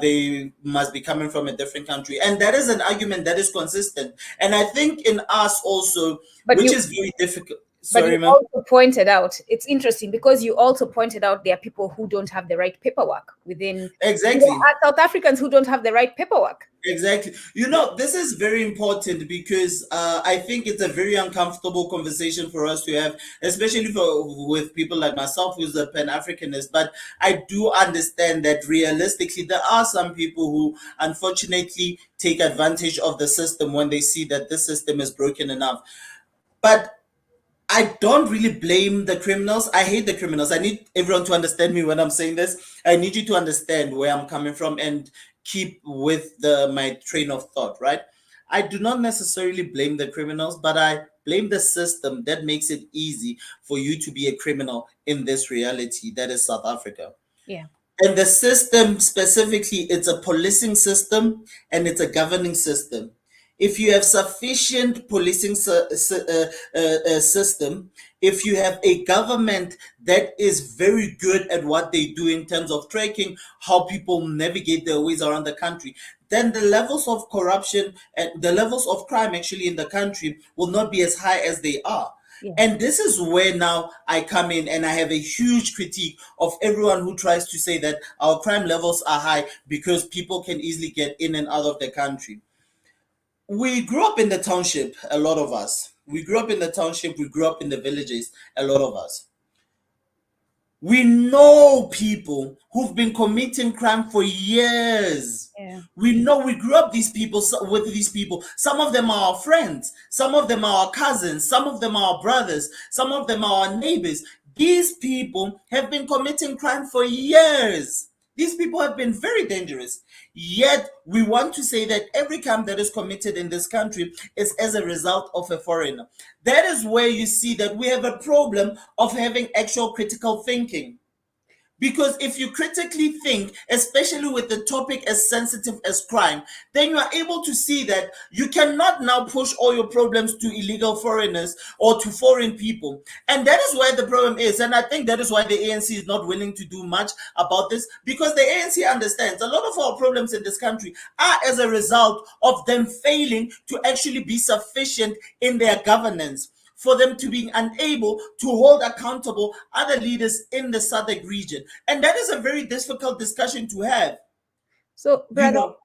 S2: they must be coming from a different country. And that is an argument that is consistent. And I think in us also,
S1: But
S2: which
S1: you
S2: is very difficult.
S1: But
S2: Sorry,
S1: you
S2: ma'am.
S1: also pointed out, it's interesting because you also pointed out there are people who don't have the right paperwork within. There
S2: Exactly.
S1: are South Africans who don't have the right paperwork.
S2: Exactly. You know, this is very important because I think it's a very uncomfortable conversation for us to have, especially with people like myself who's a Pan-Africanist. But I do understand that realistically, there are some people who unfortunately take advantage of the system when they see that this system is broken enough. But I don't really blame the criminals. I hate the criminals. I need everyone to understand me when I'm saying this. I need you to understand where I'm coming from and keep with my train of thought, right? I do not necessarily blame the criminals, but I blame the system that makes it easy for you to be a criminal in this reality that is South Africa.
S1: Yeah.
S2: And the system specifically, it's a policing system and it's a governing system. If you have sufficient policing system, if you have a government that is very good at what they do in terms of tracking how people navigate their ways around the country, then the levels of corruption and the levels of crime actually in the country will not be as high as they are.
S1: Yeah.
S2: And this is where now I come in and I have a huge critique of everyone who tries to say that our crime levels are high because people can easily get in and out of the country. We grew up in the township, a lot of us. We grew up in the township, we grew up in the villages, a lot of us. We know people who've been committing crime for years.
S1: Yeah.
S2: We know, we grew up with these people. Some of them are our friends, some of them are our cousins, some of them are our brothers, some of them are our neighbors. These people have been committing crime for years. These people have been very dangerous. Yet we want to say that every crime that is committed in this country is as a result of a foreigner. That is where you see that we have a problem of having actual critical thinking. Because if you critically think, especially with the topic as sensitive as crime, then you are able to see that you cannot now push all your problems to illegal foreigners or to foreign people. And that is where the problem is. And I think that is why the ANC is not willing to do much about this, because the ANC understands a lot of our problems in this country are as a result of them failing to actually be sufficient in their governance, for them to be unable to hold accountable other leaders in the SADC region. And that is a very difficult discussion to have.
S1: So,
S2: You
S1: brother,
S2: know,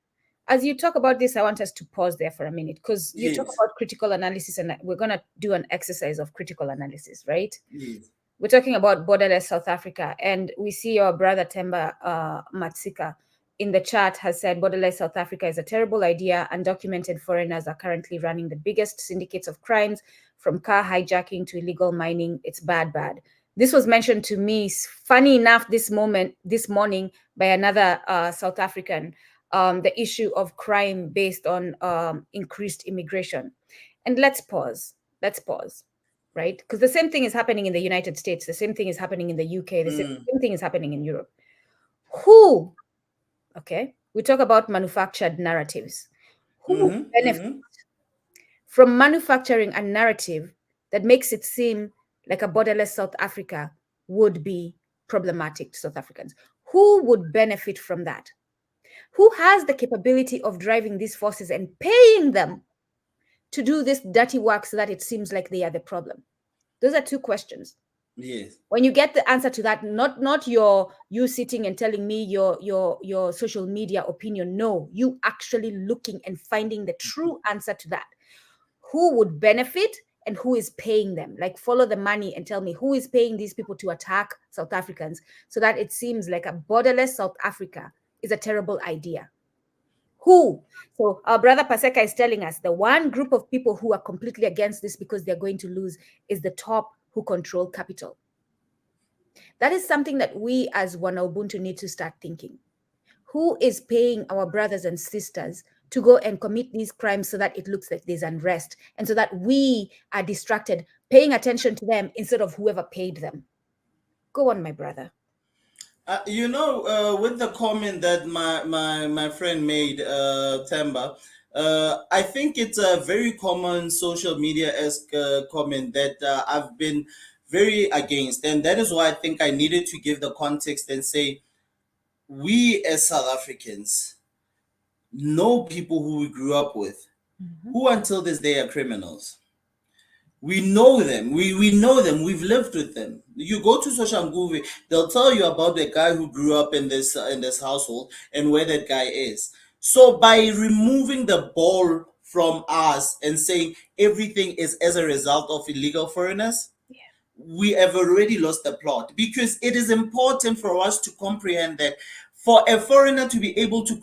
S1: as you talk about this, I want us to pause there for a minute because you talk
S2: yes,
S1: about critical analysis, and we're going to do an exercise of critical analysis, right?
S2: yes,
S1: We're talking about borderless South Africa, and we see your brother Temba Matsika in the chat has said borderless South Africa is a terrible idea. Undocumented foreigners are currently running the biggest syndicates of crimes, from car hijacking to illegal mining. It's bad, bad. This was mentioned to me, funny enough, this morning by another South African, the issue of crime based on increased immigration. And let's pause. Right? Because the same thing is happening in the United States, the same thing is happening in the UK, the same thing is happening in Europe. Who, okay, we talk about manufactured narratives. Who benefits from manufacturing a narrative that makes it seem like a borderless South Africa would be problematic to South Africans? Who would benefit from that? Who has the capability of driving these forces and paying them to do this dirty work so that it seems like they are the problem? Those are two questions.
S2: yes.
S1: When you get the answer to that, not you sitting and telling me your social media opinion. No, you actually looking and finding the true answer to that. Who would benefit and who is paying them? Like, follow the money and tell me who is paying these people to attack South Africans so that it seems like a borderless South Africa is a terrible idea. Who? So our brother Paseka is telling us the one group of people who are completely against this because they're going to lose is the top who control capital. That is something that we as One Ubuntu need to start thinking. Who is paying our brothers and sisters to go and commit these crimes so that it looks like there's unrest and so that we are distracted, paying attention to them instead of whoever paid them? Go on, my brother.
S2: With the comment that my friend made, Temba, I think it's a very common social media-esque comment that I've been very against. And that is why I think I needed to give the context and say, we as South Africans know people who we grew up with, who until this day are criminals. We know them. We know them. We've lived with them. You go to Social Movie, they'll tell you about the guy who grew up in this household and where that guy is. So by removing the ball from us and saying everything is as a result of illegal foreigners, we have already lost the plot, because it is important for us to comprehend that for a foreigner to be able to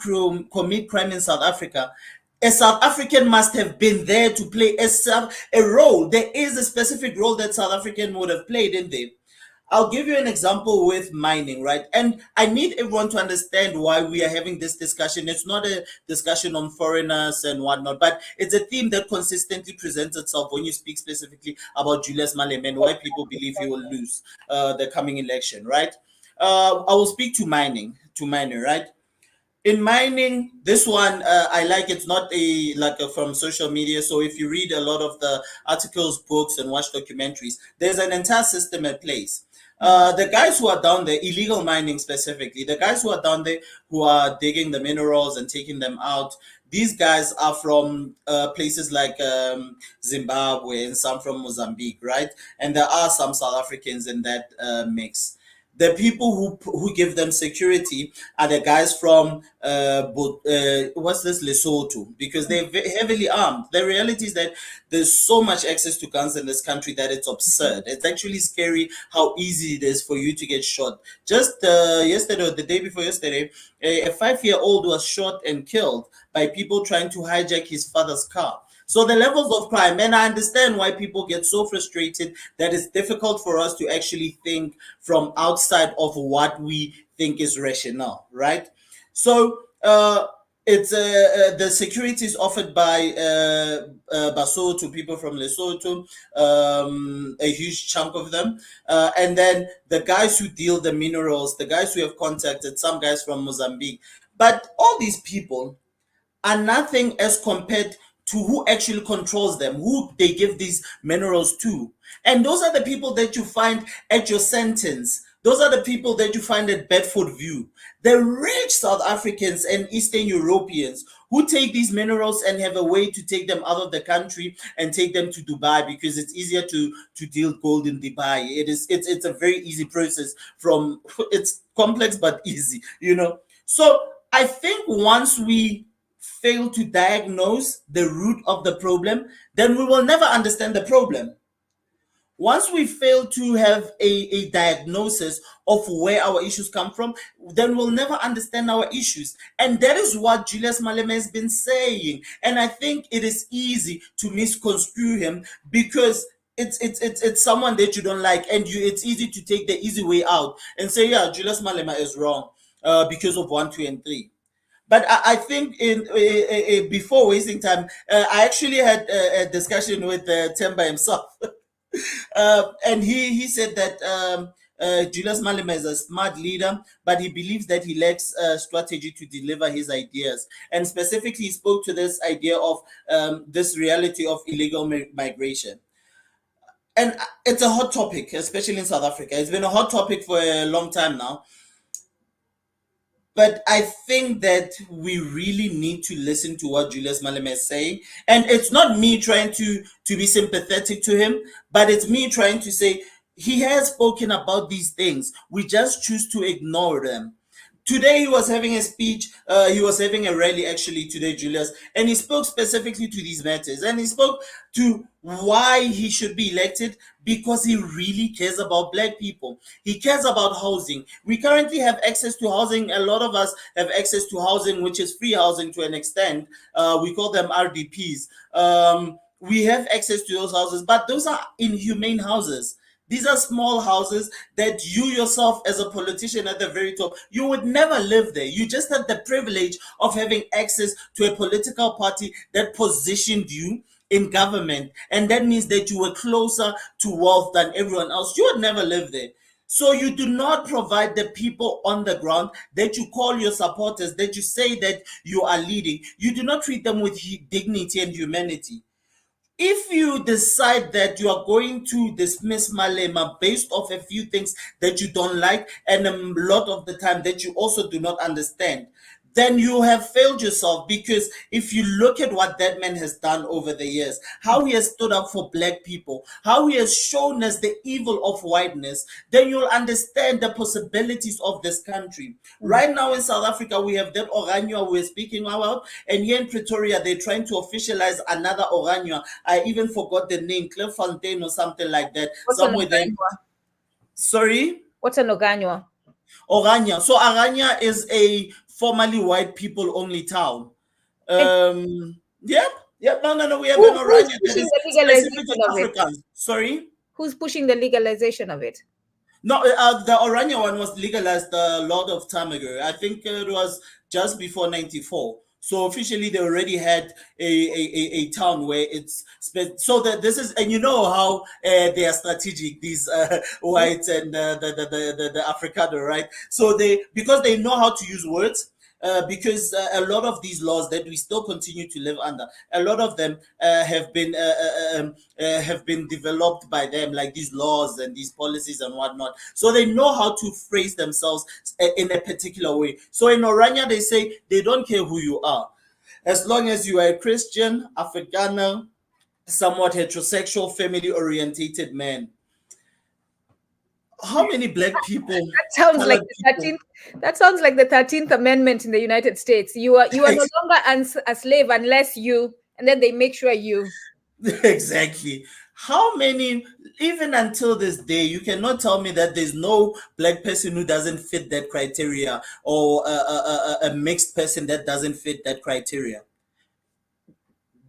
S2: commit crime in South Africa, a South African must have been there to play a role. There is a specific role that South African would have played in there. I'll give you an example with mining, right? And I need everyone to understand why we are having this discussion. It's not a discussion on foreigners and whatnot, but it's a theme that consistently presents itself when you speak specifically about Julius Malema and why people believe he will lose the coming election, right? I will speak to mining, right? In mining, this one I like. It's not from social media, so if you read a lot of the articles, books, and watch documentaries, there's an entire system at place. The guys who are down there, illegal mining specifically, the guys who are down there who are digging the minerals and taking them out, these guys are from places like Zimbabwe and some from Mozambique, right? And there are some South Africans in that mix. The people who give them security are the guys from Lesotho, because they're heavily armed. The reality is that there's so much access to guns in this country that it's absurd. It's actually scary how easy it is for you to get shot. Just yesterday or the day before yesterday, a 5-year-old was shot and killed by people trying to hijack his father's car. So the levels of crime, and I understand why people get so frustrated that it's difficult for us to actually think from outside of what we think is rational, right? So it's the security is offered by Basotho, people from Lesotho, a huge chunk of them, and then the guys who deal the minerals, the guys who have contacted, some guys from Mozambique. But all these people are nothing as compared to who actually controls them, who they give these minerals to. And those are the people that you find at your sentence. Those are the people that you find at Bedford View. The rich South Africans and Eastern Europeans who take these minerals and have a way to take them out of the country and take them to Dubai, because it's easier to deal gold in Dubai. It's a very easy process. It's complex but easy, So I think once we fail to diagnose the root of the problem, then we will never understand the problem. Once we fail to have a diagnosis of where our issues come from, then we'll never understand our issues. And that is what Julius Malema has been saying. And I think it is easy to misconstrue him, because it's someone that you don't like, and it's easy to take the easy way out and say, yeah, Julius Malema is wrong because of 1, 2, and 3. But I think before wasting time, I actually had a discussion with Temba himself. And he said that Julius Malema is a smart leader, but he believes that he lacks strategy to deliver his ideas. And specifically, he spoke to this idea of this reality of illegal migration. And it's a hot topic, especially in South Africa. It's been a hot topic for a long time now. But I think that we really need to listen to what Julius Malema is saying. And it's not me trying to be sympathetic to him, but it's me trying to say he has spoken about these things. We just choose to ignore them. Today he was having a speech, he was having a rally actually today, Julius, and he spoke specifically to these matters, and he spoke to why he should be elected, because he really cares about black people. He cares about housing. We currently have access to housing. A lot of us have access to housing, which is free housing to an extent. We call them RDPs. We have access to those houses, but those are inhumane houses. These are small houses that you yourself, as a politician at the very top, you would never live there. You just had the privilege of having access to a political party that positioned you in government. And that means that you were closer to wealth than everyone else. You would never live there. So you do not provide the people on the ground that you call your supporters, that you say that you are leading. You do not treat them with dignity and humanity. If you decide that you are going to dismiss Malema based off a few things that you don't like, and a lot of the time that you also do not understand, then you have failed yourself. Because if you look at what that man has done over the years, how he has stood up for black people, how he has shown us the evil of whiteness, then you'll understand the possibilities of this country. Right now in South Africa, we have that Orania we're speaking about, and here in Pretoria, they're trying to officialize another Orania. I even forgot the name, Clairefontaine or something like that.
S1: What's
S2: Somewhere there. Sorry?
S1: What's an Oganywa?
S2: Orania. So Orania is a formerly white people only town. Yep. No. We have an Orania that is specific to Africans. Sorry?
S1: Who's pushing the legalization of it?
S2: No, the Orania one was legalized a lot of time ago. I think it was just before 94. So officially they already had a town where it's so that this is, and you know how they are strategic, these whites and the Africano, right? So because they know how to use words. Because a lot of these laws that we still continue to live under, a lot of them have been developed by them, like these laws and these policies and whatnot. So they know how to phrase themselves in a particular way. So in Orania, they say they don't care who you are, as long as you are a Christian, Afrikaner, somewhat heterosexual, family-orientated man. How many black people?
S1: That sounds like the 13th. That sounds like the 13th Amendment in the United States. You are no longer a slave unless you, and then they make sure you.
S2: Exactly. How many? Even until this day, you cannot tell me that there's no black person who doesn't fit that criteria, or a mixed person that doesn't fit that criteria.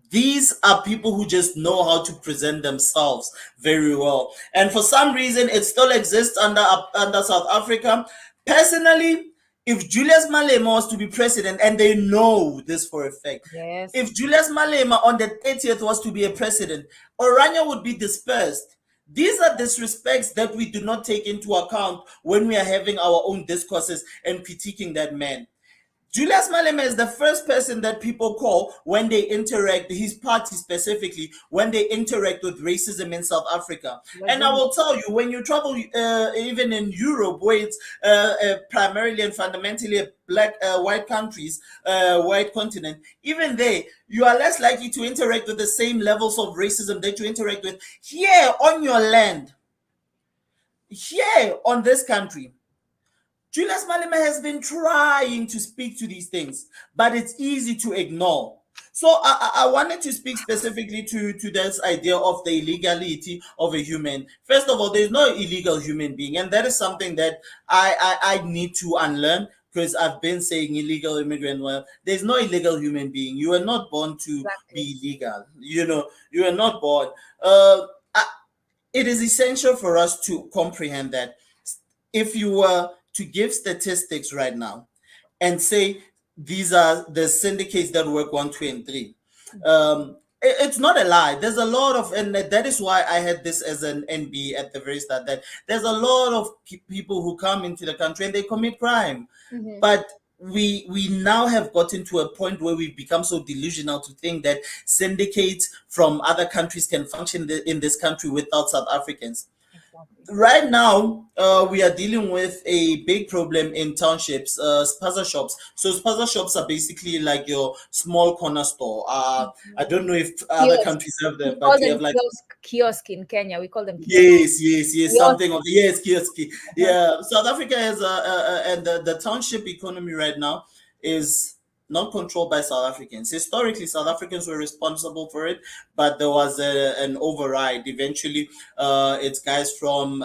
S2: These are people who just know how to present themselves very well. And for some reason, it still exists under South Africa. Personally, if Julius Malema was to be president, and they know this for a fact,
S1: yes,
S2: if Julius Malema on the 30th was to be a president, Orania would be dispersed. These are disrespects that we do not take into account when we are having our own discourses and critiquing that man. Julius Malema is the first person that people call when they interact, his party specifically, when they interact with racism in South Africa. And I will tell you, when you travel even in Europe, where it's primarily and fundamentally a black, white countries, white continent, even there, you are less likely to interact with the same levels of racism that you interact with here on your land, here on this country. Julius Malema has been trying to speak to these things, but it's easy to ignore. So I wanted to speak specifically to this idea of the illegality of a human. First of all, there's no illegal human being, and that is something that I need to unlearn, because I've been saying illegal immigrant. Well, there's no illegal human being. You are not born to be illegal. You are not born. It is essential for us to comprehend that if you were to give statistics right now and say these are the syndicates that work 1, 2, and 3, it's not a lie. There's a lot of, and that is why I had this as an NB at the very start, that there's a lot of people who come into the country and they commit crime. But we now have gotten to a point where we've become so delusional to think that syndicates from other countries can function in this country without South Africans. right now, we are dealing with a big problem in townships, spaza shops. So spaza shops are basically like your small corner store. I don't know if other countries
S1: Kiosks.
S2: have
S1: We
S2: them,
S1: call
S2: but you
S1: them
S2: have like,
S1: kiosk in Kenya. We call them kiosk.
S2: yes,
S1: Kiosk.
S2: something of yes, kiosk.
S1: Uh-huh.
S2: Yeah, South Africa has and the township economy right now is not controlled by South Africans. Historically, South Africans were responsible for it, but there was an override. Eventually, it's guys from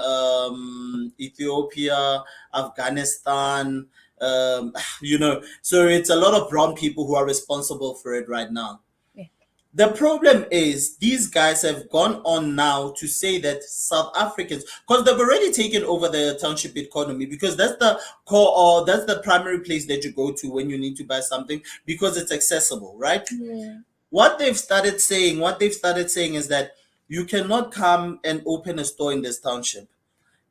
S2: Ethiopia, Afghanistan, so it's a lot of brown people who are responsible for it right now.
S1: Yeah.
S2: The problem is these guys have gone on now to say that South Africans, because they've already taken over the township economy, because that's the core or that's the primary place that you go to when you need to buy something because it's accessible, right?
S1: Mm.
S2: What they've started saying is that you cannot come and open a store in this township.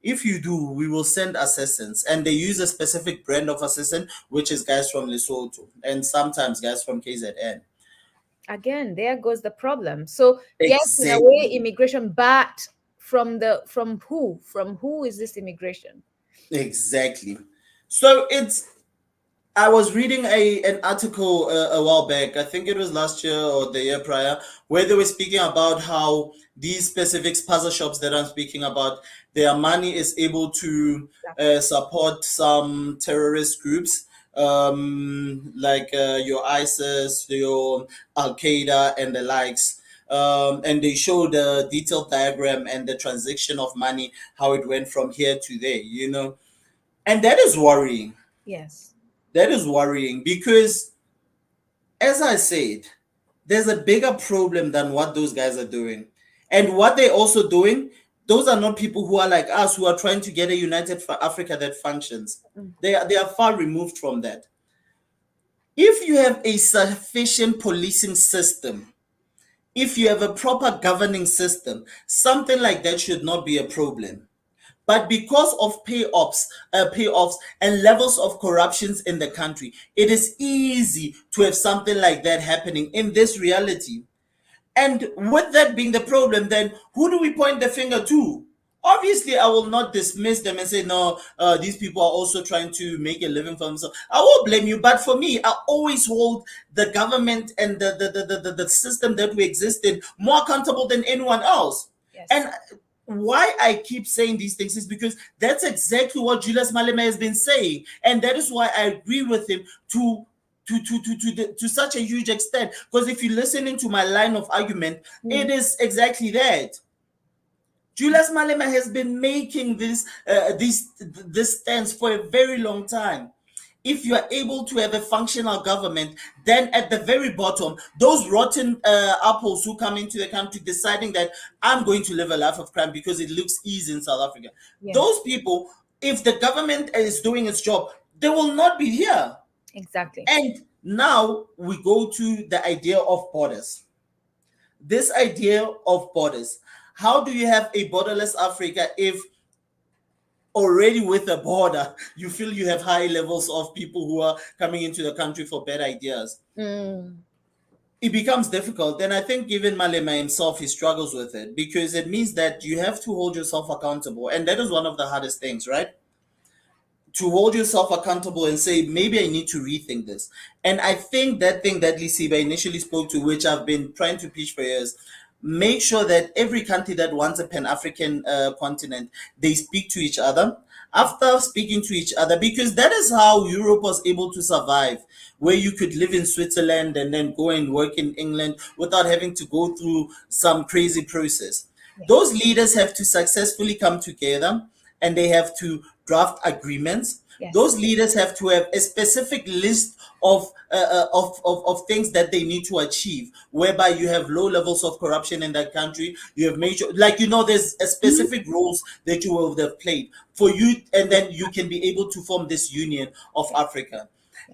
S2: If you do, we will send assassins, and they use a specific brand of assassin, which is guys from Lesotho and sometimes guys from KZN.
S1: Again, there goes the problem. So yes, in a way,
S2: Exactly.
S1: immigration, but from who? From who is this immigration?
S2: Exactly. So I was reading an article a while back. I think it was last year or the year prior, where they were speaking about how these specific spaza shops that I'm speaking about, their money is able to support some terrorist groups, like your ISIS, your Al Qaeda, and the likes. And they showed the detailed diagram and the transaction of money, how it went from here to there, and that is worrying.
S1: Yes.
S2: That is worrying because, as I said, there's a bigger problem than what those guys are doing. And what they're also doing, those are not people who are like us, who are trying to get a united Africa that functions.
S1: Mm.
S2: They are far removed from that. If you have a sufficient policing system, if you have a proper governing system, something like that should not be a problem. But because of payoffs and levels of corruptions in the country, it is easy to have something like that happening in this reality. And with that being the problem, then who do we point the finger to? Obviously, I will not dismiss them and say, no, these people are also trying to make a living for themselves. I won't blame you. But for me, I always hold the government and the system that we exist in more accountable than anyone else.
S1: Yes.
S2: And why I keep saying these things is because that's exactly what Julius Malema has been saying. And that is why I agree with him to such a huge extent. Because if you listen into my line of argument, it is exactly that. Julius Malema has been making this stance for a very long time. If you are able to have a functional government, then at the very bottom, those rotten apples who come into the country deciding that I'm going to live a life of crime because it looks easy in South Africa, those people, if the government is doing its job, they will not be here.
S1: Exactly.
S2: And now we go to the idea of borders. This idea of borders. How do you have a borderless Africa if already with a border, you feel you have high levels of people who are coming into the country for bad ideas? It becomes difficult. And I think even Malema himself, he struggles with it because it means that you have to hold yourself accountable. And that is one of the hardest things, right? To hold yourself accountable and say, maybe I need to rethink this. And I think that thing that Lisiba initially spoke to, which I've been trying to preach for years, make sure that every country that wants a Pan-African continent, they speak to each other. After speaking to each other, because that is how Europe was able to survive, where you could live in Switzerland and then go and work in England without having to go through some crazy process. Those leaders have to successfully come together and they have to draft agreements. Those leaders have to have a specific list of things that they need to achieve, whereby you have low levels of corruption in that country. You have made sure, like, there's a specific roles that you will have played for you, and then you can be able to form this union of Africa.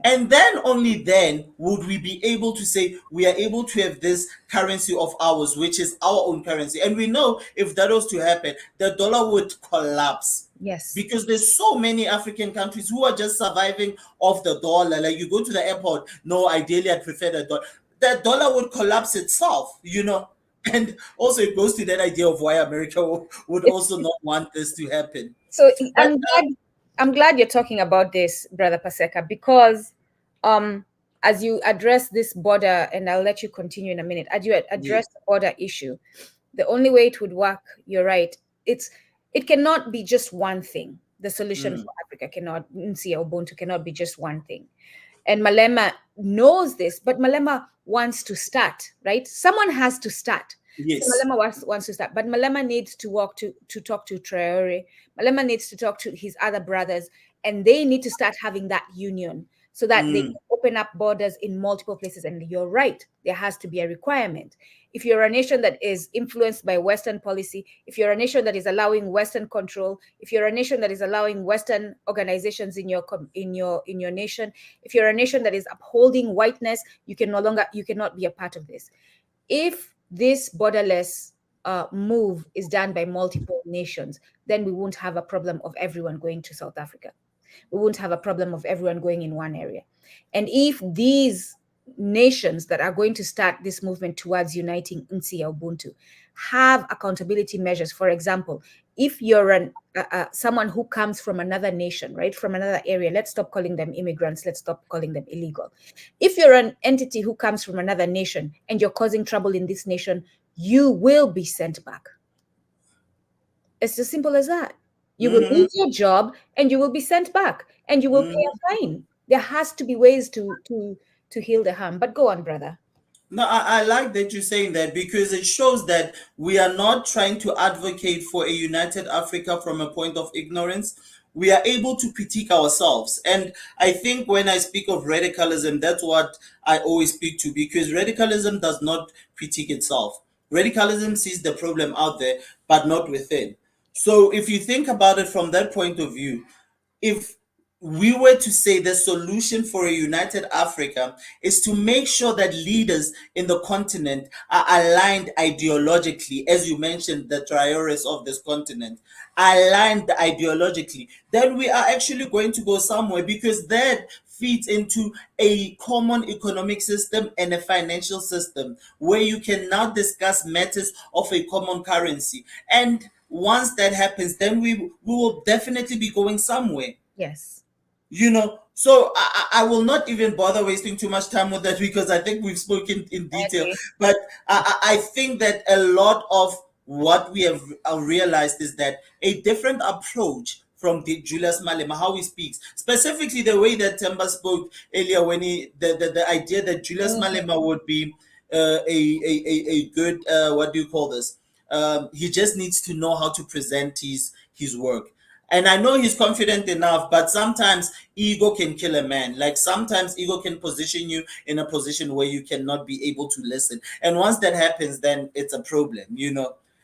S2: And then only then would we be able to say we are able to have this currency of ours, which is our own currency. And we know if that was to happen, the dollar would collapse.
S1: Yes.
S2: Because there's so many African countries who are just surviving off the dollar. Like you go to the airport, no, ideally I'd prefer the dollar. The dollar would collapse itself. And also it goes to that idea of why America would also not want this to happen.
S1: So
S2: But
S1: I'm glad you're talking about this, Brother Paseka, because as you address this border, and I'll let you continue in a minute, as you address the border issue, the only way it would work, you're right, it cannot be just one thing. The solution for Africa cannot, Ubuntu cannot be just one thing. And Malema knows this, but Malema wants to start, right? Someone has to start.
S2: yes.
S1: So Malema wants to start, but Malema needs to talk to Traore. Malema needs to talk to his other brothers, and they need to start having that union so that they can open up borders in multiple places. And you're right, there has to be a requirement. If you're a nation that is influenced by Western policy, if you're a nation that is allowing Western control, if you're a nation that is allowing Western organizations in your nation, if you're a nation that is upholding whiteness, you cannot be a part of this. If this borderless move is done by multiple nations, then we won't have a problem of everyone going to South Africa. We won't have a problem of everyone going in one area. And if these nations that are going to start this movement towards uniting Ubuntu have accountability measures, for example, if you're someone who comes from another nation, right, from another area, let's stop calling them immigrants, let's stop calling them illegal. If you're an entity who comes from another nation and you're causing trouble in this nation, you will be sent back. It's as simple as that. You will lose your job and you will be sent back and you will pay a fine. There has to be ways to heal the harm. But go on, brother.
S2: No, I like that you're saying that, because it shows that we are not trying to advocate for a united Africa from a point of ignorance. We are able to critique ourselves. And I think when I speak of radicalism, that's what I always speak to, because radicalism does not critique itself. Radicalism sees the problem out there, but not within. So if you think about it from that point of view, if we were to say the solution for a united Africa is to make sure that leaders in the continent are aligned ideologically, as you mentioned, the Traores of this continent, aligned ideologically, then we are actually going to go somewhere, because that feeds into a common economic system and a financial system where you can now discuss matters of a common currency. And once that happens, then we will definitely be going somewhere.
S1: Yes.
S2: So I will not even bother wasting too much time with that, because I think we've spoken in detail.
S1: Okay.
S2: But I think that a lot of what we have realized is that a different approach from the Julius Malema, how he speaks, specifically the way that Temba spoke earlier, when the idea that Julius Malema would be a good, what do you call this? He just needs to know how to present his work. And I know he's confident enough, but sometimes ego can kill a man. Like, sometimes ego can position you in a position where you cannot be able to listen. And once that happens, then it's a problem.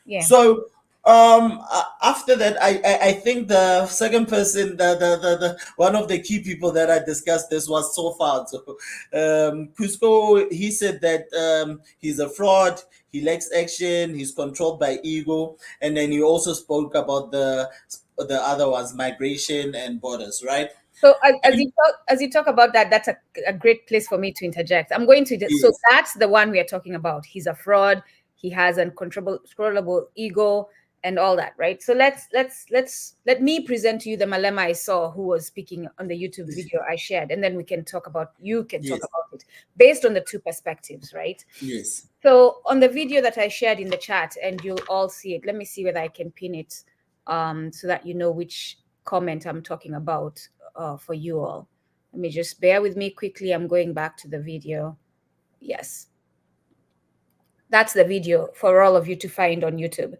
S1: Yeah.
S2: So after that, I think the second person, the one of the key people that I discussed this was so far. So Cusco, he said that he's a fraud, he lacks action, he's controlled by ego, and then he also spoke about the other ones, migration and borders, right?
S1: So as you talk about that, that's a great place for me to interject. I'm going to
S2: Yes.
S1: So that's the one we are talking about. He's a fraud. He has an uncontrollable ego and all that, right? So let me present to you the Malema I saw, who was speaking on the YouTube video I shared, and then we can talk about talk about it based on the two perspectives, right?
S2: Yes.
S1: So on the video that I shared in the chat, and you'll all see it. Let me see whether I can pin it, so that you know which comment I'm talking about for you all. Let me just bear with me quickly. I'm going back to the video. Yes. That's the video for all of you to find on YouTube.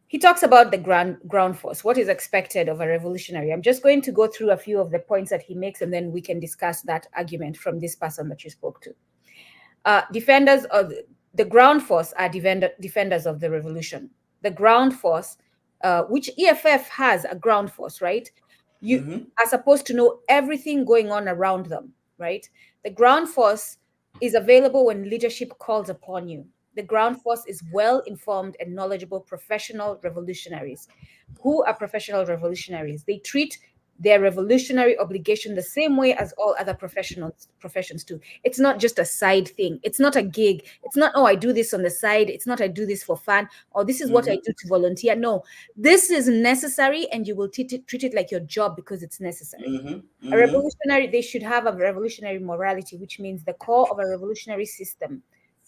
S1: He talks about the ground force, what is expected of a revolutionary. I'm just going to go through a few of the points that he makes, and then we can discuss that argument from this person that you spoke to. Defenders of the ground force are defenders of the revolution. The ground force, which EFF has a ground force, right? You are supposed to know everything going on around them, right? The ground force is available when leadership calls upon you. The ground force is well-informed and knowledgeable professional revolutionaries. Who are professional revolutionaries? They treat their revolutionary obligation the same way as all other professions do. It's not just a side thing. It's not a gig. It's not, oh, I do this on the side. It's not, I do this for fun, or this is what I do to volunteer. No, this is necessary, and you will treat it like your job because it's necessary. A revolutionary, they should have a revolutionary morality, which means the core of a revolutionary system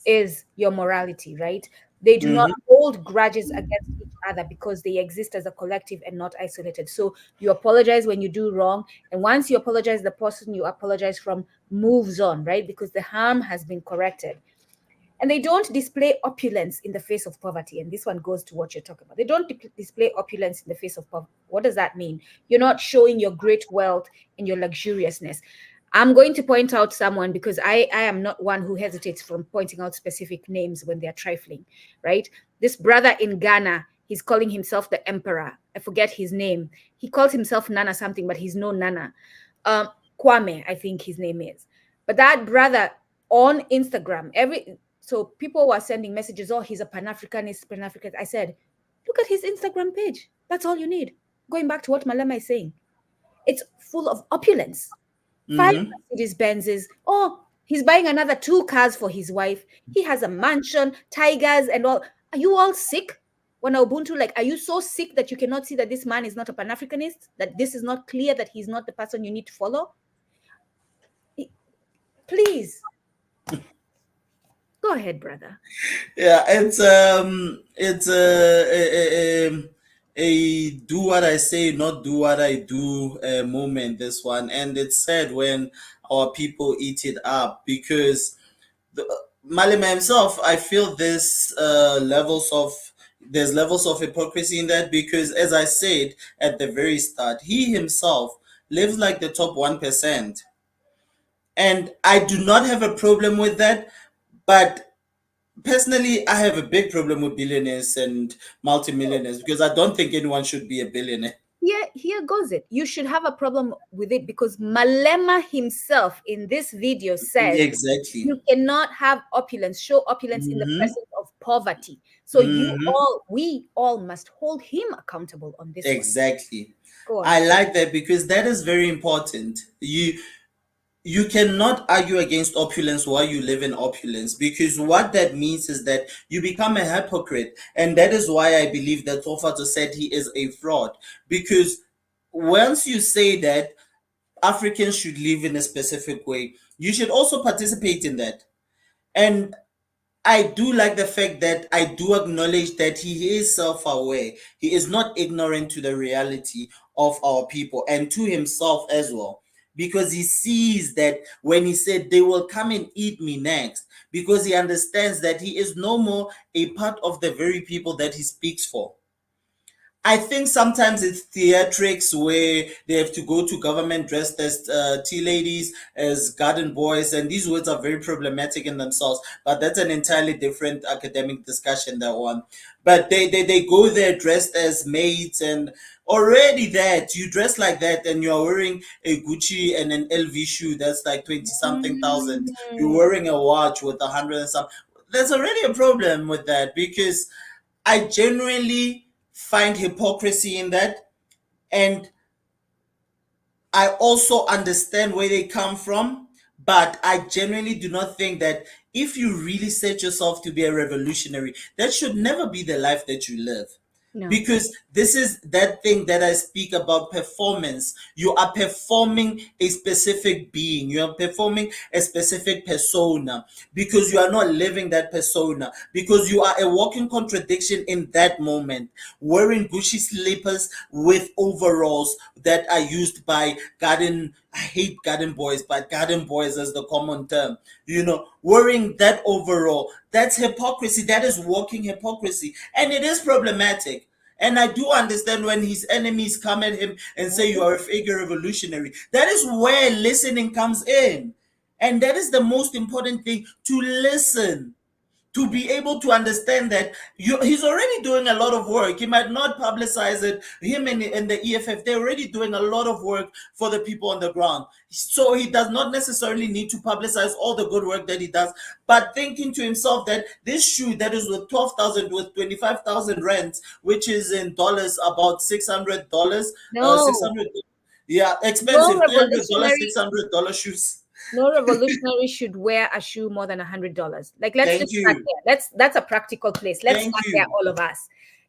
S1: is your morality, right? They do not hold grudges against each other because they exist as a collective and not isolated. So you apologize when you do wrong. And once you apologize, the person you apologize from moves on, right? Because the harm has been corrected. And they don't display opulence in the face of poverty. And this one goes to what you're talking about. They don't display opulence in the face of poverty. What does that mean? You're not showing your great wealth and your luxuriousness. I'm going to point out someone because I am not one who hesitates from pointing out specific names when they're trifling, right? This brother in Ghana, he's calling himself the emperor. I forget his name. He calls himself Nana something, but he's no Nana. Kwame, I think his name is. But that brother on Instagram, so people were sending messages, oh, he's a Pan-Africanist. I said, look at his Instagram page. That's all you need. Going back to what Malema is saying. It's full of opulence. 5 Mercedes Benzes. Oh, he's buying another 2 cars for his wife. He has a mansion, tigers and all. Are you all sick? When Ubuntu, like, are you so sick that you cannot see that this man is not a Pan-Africanist? That this is not clear, that he's not the person you need to follow? Please. Go ahead, brother.
S2: Yeah, it's a do what I say, not do what I do moment, this one. And it's sad when our people eat it up because Malema himself, I feel there's levels of hypocrisy in that, because as I said at the very start, he himself lives like the top 1%. And I do not have a problem with that, but personally, I have a big problem with billionaires and multimillionaires because I don't think anyone should be a billionaire.
S1: Here goes it. You should have a problem with it because Malema himself in this video says
S2: Exactly.
S1: you cannot have opulence, show opulence in the presence of poverty. So we all must hold him accountable on this.
S2: Exactly.
S1: Go on.
S2: I like that because that is very important. You cannot argue against opulence while you live in opulence, because what that means is that you become a hypocrite. And that is why I believe that Tofato said he is a fraud, because once you say that Africans should live in a specific way, you should also participate in that. And I do like the fact that I do acknowledge that he is self-aware. He is not ignorant to the reality of our people and to himself as well, because he sees that when he said they will come and eat me next, because he understands that he is no more a part of the very people that he speaks for. I think sometimes it's theatrics where they have to go to government dressed as tea ladies, as garden boys, and these words are very problematic in themselves. But that's an entirely different academic discussion, that one. But they go there dressed as maids, and already that you dress like that and you're wearing a Gucci and an LV shoe that's like 20 something thousand. You're wearing a watch with 100 and some. There's already a problem with that, because I genuinely find hypocrisy in that. And I also understand where they come from, but I genuinely do not think that if you really set yourself to be a revolutionary, that should never be the life that you live.
S1: No.
S2: Because this is that thing that I speak about, performance. You are performing a specific being. You are performing a specific persona, because you are not living that persona, because you are a walking contradiction in that moment, wearing Gucci slippers with overalls that are used by garden, I hate garden boys, but garden boys as the common term, wearing that overall. That's hypocrisy. That is walking hypocrisy. And it is problematic. And I do understand when his enemies come at him and say you are a fake revolutionary. That is where listening comes in. And that is the most important thing, to listen, to be able to understand that he's already doing a lot of work. He might not publicize it. Him and the EFF, they're already doing a lot of work for the people on the ground. So he does not necessarily need to publicize all the good work that he does, but thinking to himself that this shoe that is with 12,000, with 25,000 rent, which is in dollars about $600,
S1: No.
S2: 600. Yeah,
S1: No
S2: expensive. $300,
S1: revolutionary,
S2: $600 shoes.
S1: no revolutionary should wear a shoe more than $100. Like, let's
S2: Thank
S1: just start
S2: you.
S1: there. That's a practical place. Let's
S2: Thank
S1: start there,
S2: you.
S1: all of us.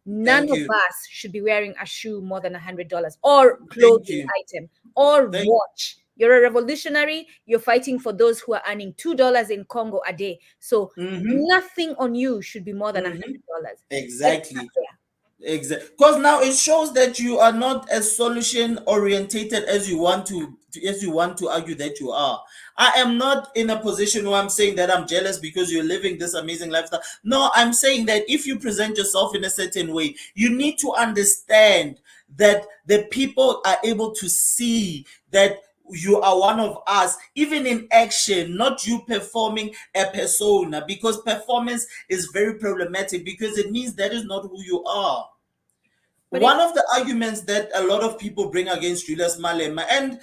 S1: None
S2: Thank
S1: of
S2: you.
S1: us should be wearing a shoe more than $100, or
S2: Thank
S1: clothing
S2: you.
S1: item, or
S2: Thank
S1: watch. You're a revolutionary. You're fighting for those who are earning $2 in Congo a day. So
S2: mm-hmm,
S1: nothing on you should be more than
S2: mm-hmm.
S1: $100. Let's start
S2: Exactly.
S1: there.
S2: Exactly. Because now it shows that you are not as solution orientated as you want to argue that you are. I am not in a position where I'm saying that I'm jealous because you're living this amazing lifestyle. No, I'm saying that if you present yourself in a certain way, you need to understand that the people are able to see that you are one of us, even in action, not you performing a persona, because performance is very problematic because it means that is not who you are.
S1: But if
S2: One of the arguments that a lot of people bring against Julius Malema, and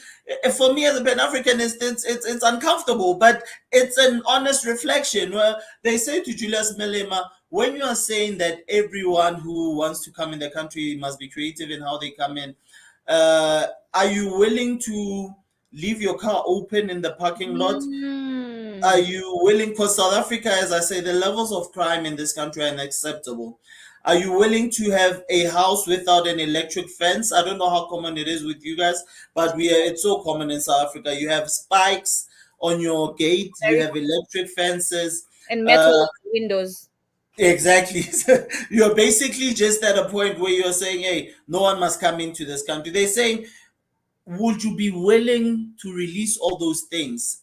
S2: for me as a Pan-Africanist, it's uncomfortable, but it's an honest reflection where they say to Julius Malema, when you are saying that everyone who wants to come in the country must be creative in how they come in, are you willing to leave your car open in the parking lot? Are
S1: Mm,
S2: you willing? Because South Africa, as I say, the levels of crime in this country are unacceptable. Are you willing to have a house without an electric fence? I don't know how common it is with you guys, but it's so common in South Africa. You have spikes on your gate. You
S1: very
S2: have electric fences.
S1: and
S2: Uh,
S1: metal windows.
S2: exactly. You're basically just at a point where you're saying, "Hey, no one must come into this country." They're saying, "Would you be willing to release all those things?"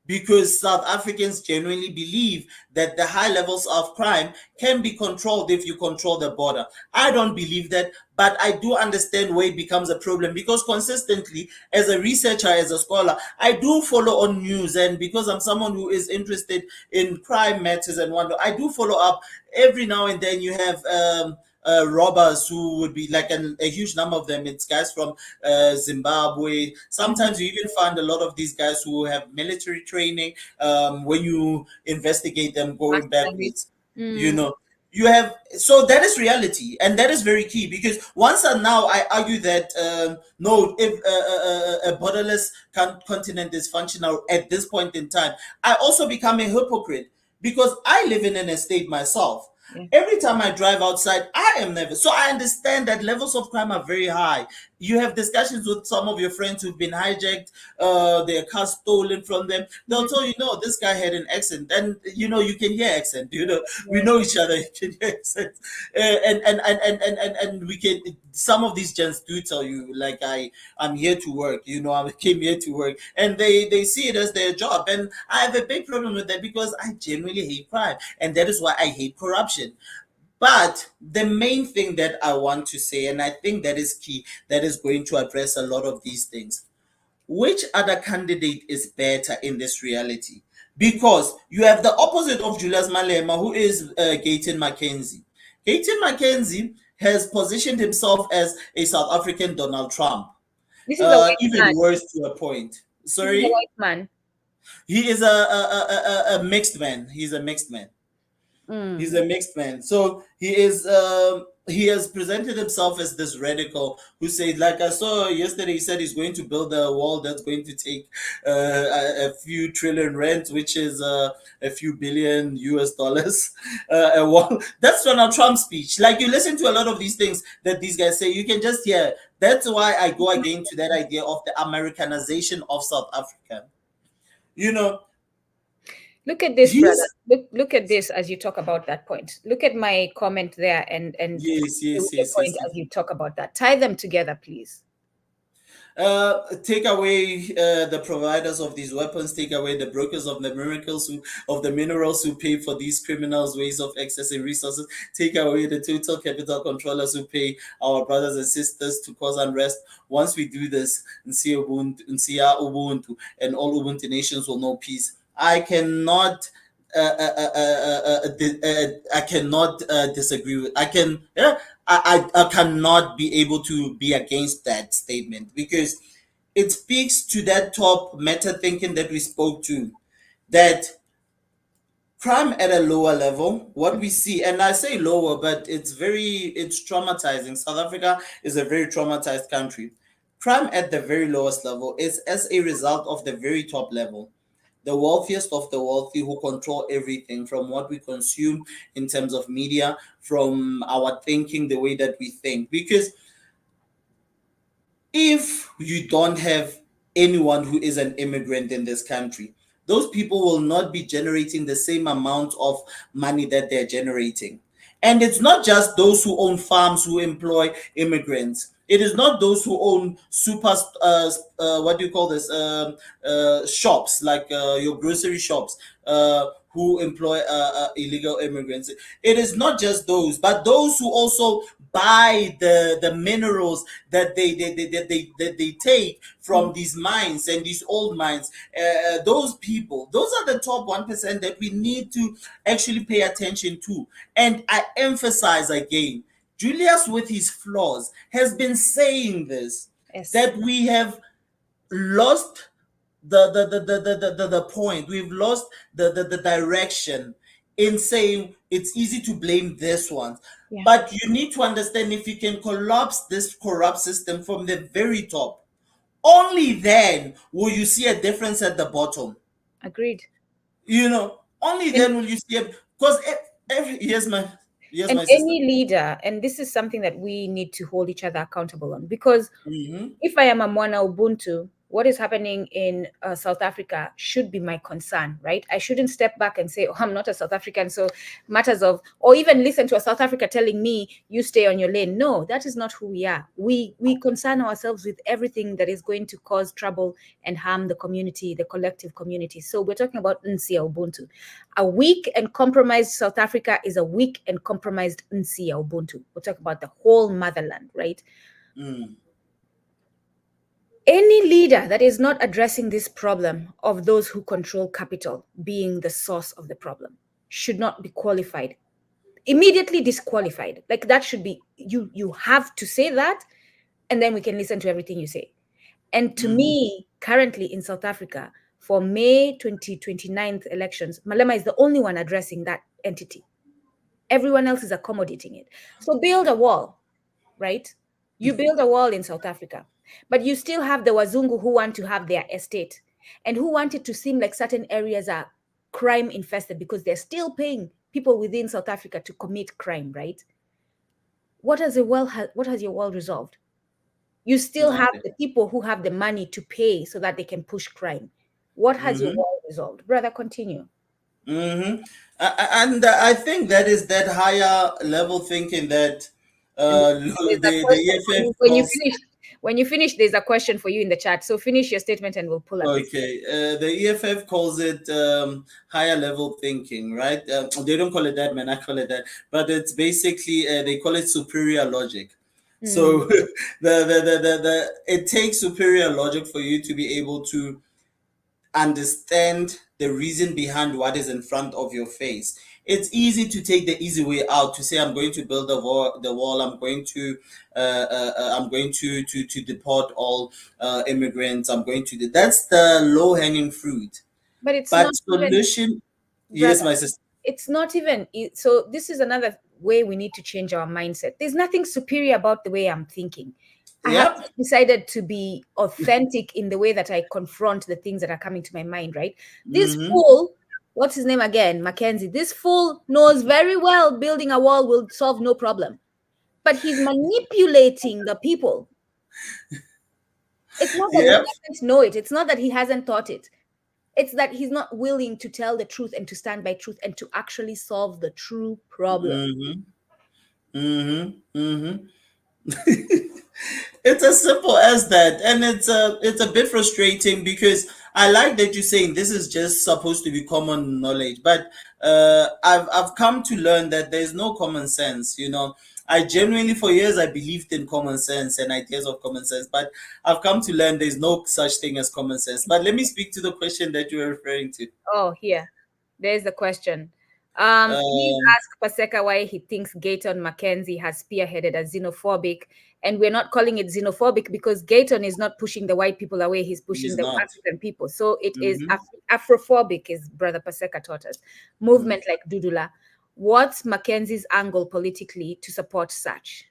S2: Because South Africans genuinely believe that the high levels of crime can be controlled if you control the border. I don't believe that, but I do understand where it becomes a problem because consistently, as a researcher, as a scholar, I do follow on news, and because I'm someone who is interested in crime matters and whatnot, I do follow up. Every now and then you have robbers who would be like a huge number of them. It's guys from Zimbabwe.
S1: Mhm.
S2: Sometimes you even find a lot of these guys who have military training. When you investigate them going
S1: Mastermind.
S2: backwards, you
S1: Mm.
S2: know, you have, so that is reality, and that is very key because once and now I argue that no, if a borderless continent is functional at this point in time, I also become a hypocrite because I live in an estate myself.
S1: Yeah.
S2: Every time I drive outside, I am nervous. So I understand that levels of crime are very high. You have discussions with some of your friends who've been hijacked, their car stolen from them. They'll
S1: Mm.
S2: tell you, no, this guy had an accent. And, you can hear accent. We
S1: Yeah.
S2: know each other. You can hear accent. And we can, some of these gents do tell you, like, I'm here to work. I came here to work. And they see it as their job. And I have a big problem with that because I genuinely hate crime. And that is why I hate corruption. But the main thing that I want to say, and I think that is key, that is going to address a lot of these things, which other candidate is better in this reality? Because you have the opposite of Julius Malema, who is Gayton Mackenzie. Gayton Mackenzie has positioned himself as a South African Donald Trump,
S1: This is a white
S2: even
S1: man.
S2: worse to a point.
S1: This is a
S2: Sorry?
S1: white man.
S2: He is a mixed man. He's a mixed man. He's
S1: Mm.
S2: a mixed man. So he has presented himself as this radical who said, like I saw yesterday, he said he's going to build a wall that's going to take a few trillion rand, which is a few billion US dollars. A wall. That's Donald Trump's speech. Like you listen to a lot of these things that these guys say, you can just hear. That's why I go again to that idea of the Americanization of South Africa. You know,
S1: Look at this, brother.
S2: he's
S1: Look at this as you talk about that point. Look at my comment there and
S2: yes, yes,
S1: the
S2: yes,
S1: point
S2: yes, yes.
S1: as you talk about that. Tie them together, please.
S2: Take away the providers of these weapons, take away the brokers of the of the minerals who pay for these criminals ways of accessing resources, take away the total capital controllers who pay our brothers and sisters to cause unrest. Once we do this, Ubuntu, and all Ubuntu nations will know peace. I cannot I cannot disagree with. I can. Yeah, I cannot be able to be against that statement because it speaks to that top meta thinking that we spoke to, that crime at a lower level, what we see, and I say lower, but it's traumatizing. South Africa is a very traumatized country. Crime at the very lowest level is as a result of the very top level. The wealthiest of the wealthy who control everything from what we consume in terms of media, from our thinking, the way that we think. Because if you don't have anyone who is an immigrant in this country, those people will not be generating the same amount of money that they're generating. And it's not just those who own farms who employ immigrants. It is not those who own super, what do you call this, shops, like your grocery shops, who employ illegal immigrants. It is not just those, but those who also buy the minerals that they take from these mines and these old mines. Those people, those are the top 1% that we need to actually pay attention to. And I emphasize again, Julius, with his flaws, has been saying this,
S1: Yes.
S2: that we have lost the point. We've lost the direction in saying it's easy to blame this one.
S1: Yeah.
S2: But you need to understand, if you can collapse this corrupt system from the very top, only then will you see a difference at the bottom.
S1: Agreed.
S2: Only then will you see it. Because
S1: and any leader, and this is something that we need to hold each other accountable on, because if I am a Mwana Ubuntu, what is happening in South Africa should be my concern, right? I shouldn't step back and say, oh, I'm not a South African, so matters of, or even listen to a South Africa telling me, you stay on your lane. No, that is not who we are. We concern ourselves with everything that is going to cause trouble and harm the community, the collective community. So we're talking about Nsia Ubuntu. A weak and compromised South Africa is a weak and compromised Nsia Ubuntu. We're talking about the whole motherland, right? Any leader that is not addressing this problem of those who control capital being the source of the problem should not be qualified, immediately disqualified. Like, that should be, you have to say that, and then we can listen to everything you say. And to me, currently in South Africa, for May 2029 elections, Malema is the only one addressing that entity. Everyone else is accommodating it. So build a wall, right? You build a wall in South Africa, but you still have the Wazungu who want to have their estate and who want it to seem like certain areas are crime infested because they're still paying people within South Africa to commit crime, right? What has your wall resolved? You still have the people who have the money to pay so that they can push crime. What has your wall resolved? Brother, continue.
S2: And I think that is that higher level thinking that the EFF
S1: when you finish, there's a question for you in the chat. So finish your statement and we'll pull up.
S2: Okay, the EFF calls it higher level thinking, right? They don't call it that, man. I call it that, but it's basically they call it superior logic. So it takes superior logic for you to be able to understand the reason behind what is in front of your face. It's easy to take the easy way out, to say I'm going to build the wall. I'm going to deport all immigrants. I'm going to. That's the low hanging fruit.
S1: But it's not
S2: solution.
S1: Even,
S2: yes, my sister.
S1: It's not even. So this is another way we need to change our mindset. There's nothing superior about the way I'm thinking. I have decided to be authentic in the way that I confront the things that are coming to my mind, right? This fool, what's his name again? Mackenzie. This fool knows very well building a wall will solve no problem. But he's manipulating the people. It's not that he doesn't know it. It's not that he hasn't thought it. It's that he's not willing to tell the truth and to stand by truth and to actually solve the true problem.
S2: It's as simple as that, and it's a bit frustrating because I like that you're saying this is just supposed to be common knowledge, but I've come to learn that there's no common sense. I genuinely, for years, I believed in common sense and ideas of common sense, but I've come to learn there's no such thing as common sense. But let me speak to the question that you were referring to.
S1: Oh, here, there's the question. Please ask Paseka why he thinks Gayton Mackenzie has spearheaded as xenophobic, and we're not calling it xenophobic because Gayton is not pushing the white people away; he's pushing the African people. So it is Afrophobic, as Brother Paseka taught us. Movement like Dudula. What's Mackenzie's angle politically to support such?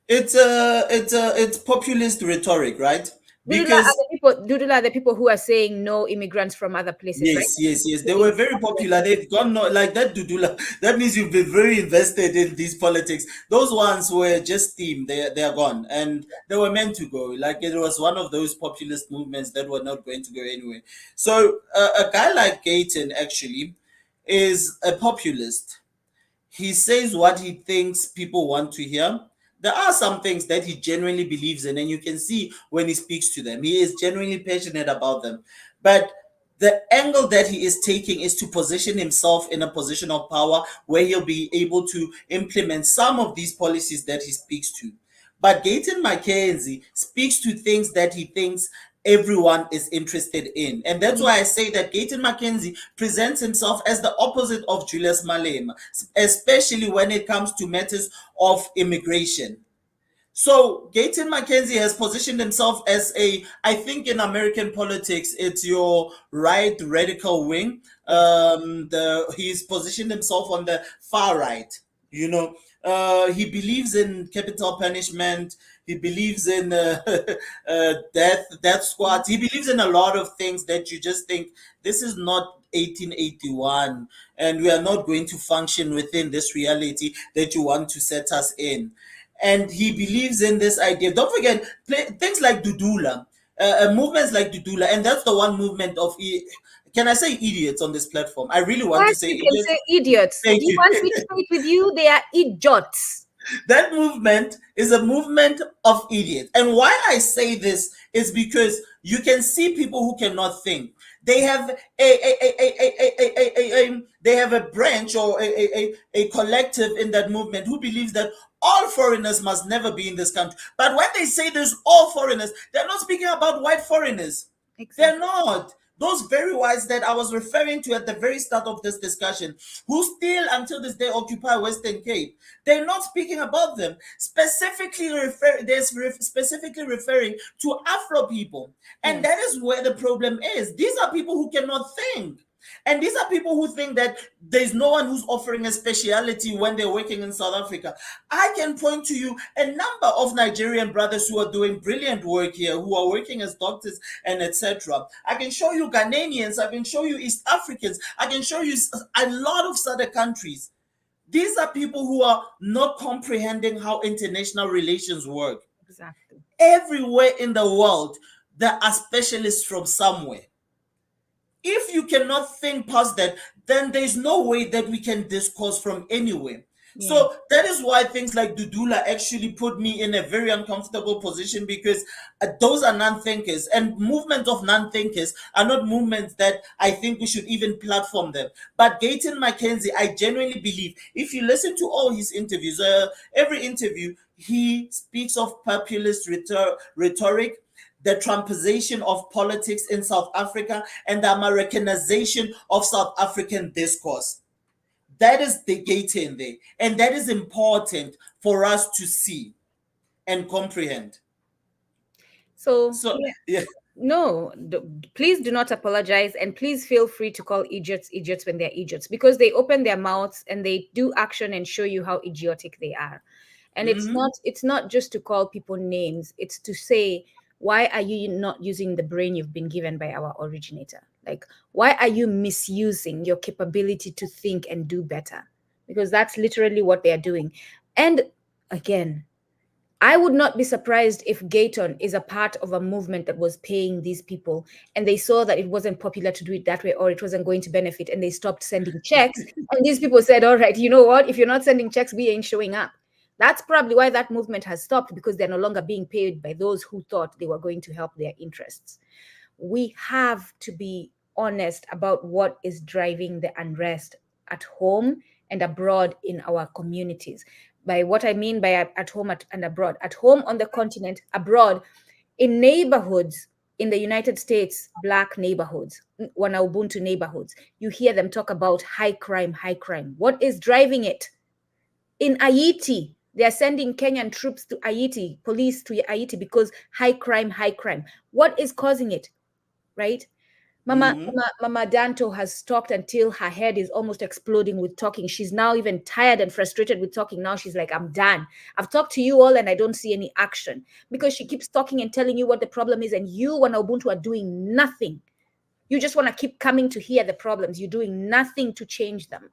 S2: It's populist rhetoric, right? Because
S1: Dudula are the people who are saying no immigrants from other places, right?
S2: yes. They were very popular. They've gone like that Dudula. That means you've been very invested in these politics. Those ones were just steam. They are gone, and they were meant to go. Like it was one of those populist movements that were not going to go anywhere. So a guy like Gayton actually is a populist. He says what he thinks people want to hear. There are some things that he genuinely believes in, and you can see when he speaks to them, he is genuinely passionate about them. But the angle that he is taking is to position himself in a position of power where he'll be able to implement some of these policies that he speaks to. But Gayton Mackenzie speaks to things that he thinks everyone is interested in. And that's why I say that Gayton Mackenzie presents himself as the opposite of Julius Malema, especially when it comes to matters of immigration. So Gayton Mackenzie has positioned himself as I think in American politics, it's your right radical wing. He's positioned himself on the far right. You know, he believes in capital punishment. He believes in death squads. He believes in a lot of things that you just think this is not 1881, and we are not going to function within this reality that you want to set us in. And he believes in this idea. Don't forget things like Dudula, movements like Dudula, and that's the one movement of. Can I say idiots on this platform? I really want to
S1: Yes,
S2: say
S1: you can
S2: idiots.
S1: say idiots.
S2: Thank
S1: Do you
S2: you.
S1: want me to say it with you? They are idiots.
S2: That movement is a movement of idiots. And why I say this is because you can see people who cannot think. They have they have a branch or a collective in that movement who believes that all foreigners must never be in this country. But when they say there's all foreigners, they're not speaking about white foreigners. They're
S1: Exactly.
S2: not. Those very whites that I was referring to at the very start of this discussion, who still until this day occupy Western Cape, they're not speaking about them. Specifically referring to Afro people. And
S1: Yes.
S2: that is where the problem is. These are people who cannot think. And these are people who think that there's no one who's offering a speciality when they're working in South Africa. I can point to you a number of Nigerian brothers who are doing brilliant work here, who are working as doctors and etc. I can show you Ghanaians, I can show you East Africans, I can show you a lot of other countries. These are people who are not comprehending how international relations work.
S1: Exactly.
S2: Everywhere in the world, there are specialists from somewhere. If you cannot think past that, then there's no way that we can discourse from anywhere.
S1: Yeah.
S2: So that is why things like Dudula actually put me in a very uncomfortable position, because those are non-thinkers, and movements of non-thinkers are not movements that I think we should even platform them. But Gayton Mackenzie, I genuinely believe, if you listen to all his interviews, every interview, he speaks of populist rhetoric, the Trumpization of politics in South Africa, and the Americanization of South African discourse. That is the gate in there. And that is important for us to see and comprehend.
S1: So,
S2: So,
S1: yeah.
S2: yeah.
S1: No, please do not apologize, and please feel free to call idiots when they're idiots, because they open their mouths and they do action and show you how idiotic they are. And it's not just to call people names, it's to say, why are you not using the brain you've been given by our originator? Like, why are you misusing your capability to think and do better? Because that's literally what they are doing. And again, I would not be surprised if Gayton is a part of a movement that was paying these people, and they saw that it wasn't popular to do it that way, or it wasn't going to benefit, and they stopped sending checks. And these people said, all right, you know what? If you're not sending checks, we ain't showing up. That's probably why that movement has stopped, because they're no longer being paid by those who thought they were going to help their interests. We have to be honest about what is driving the unrest at home and abroad in our communities. By what I mean by at home and abroad, at home on the continent, abroad in neighborhoods in the United States, Black neighborhoods, Wana Ubuntu neighborhoods, you hear them talk about high crime, high crime. What is driving it? In Haiti, they are sending Kenyan troops to Haiti, police to Haiti, because high crime, high crime. What is causing it, right? Mama Danto has talked until her head is almost exploding with talking. She's now even tired and frustrated with talking. Now she's like, I'm done. I've talked to you all and I don't see any action, because she keeps talking and telling you what the problem is, and you, when Ubuntu, are doing nothing. You just want to keep coming to hear the problems. You're doing nothing to change them.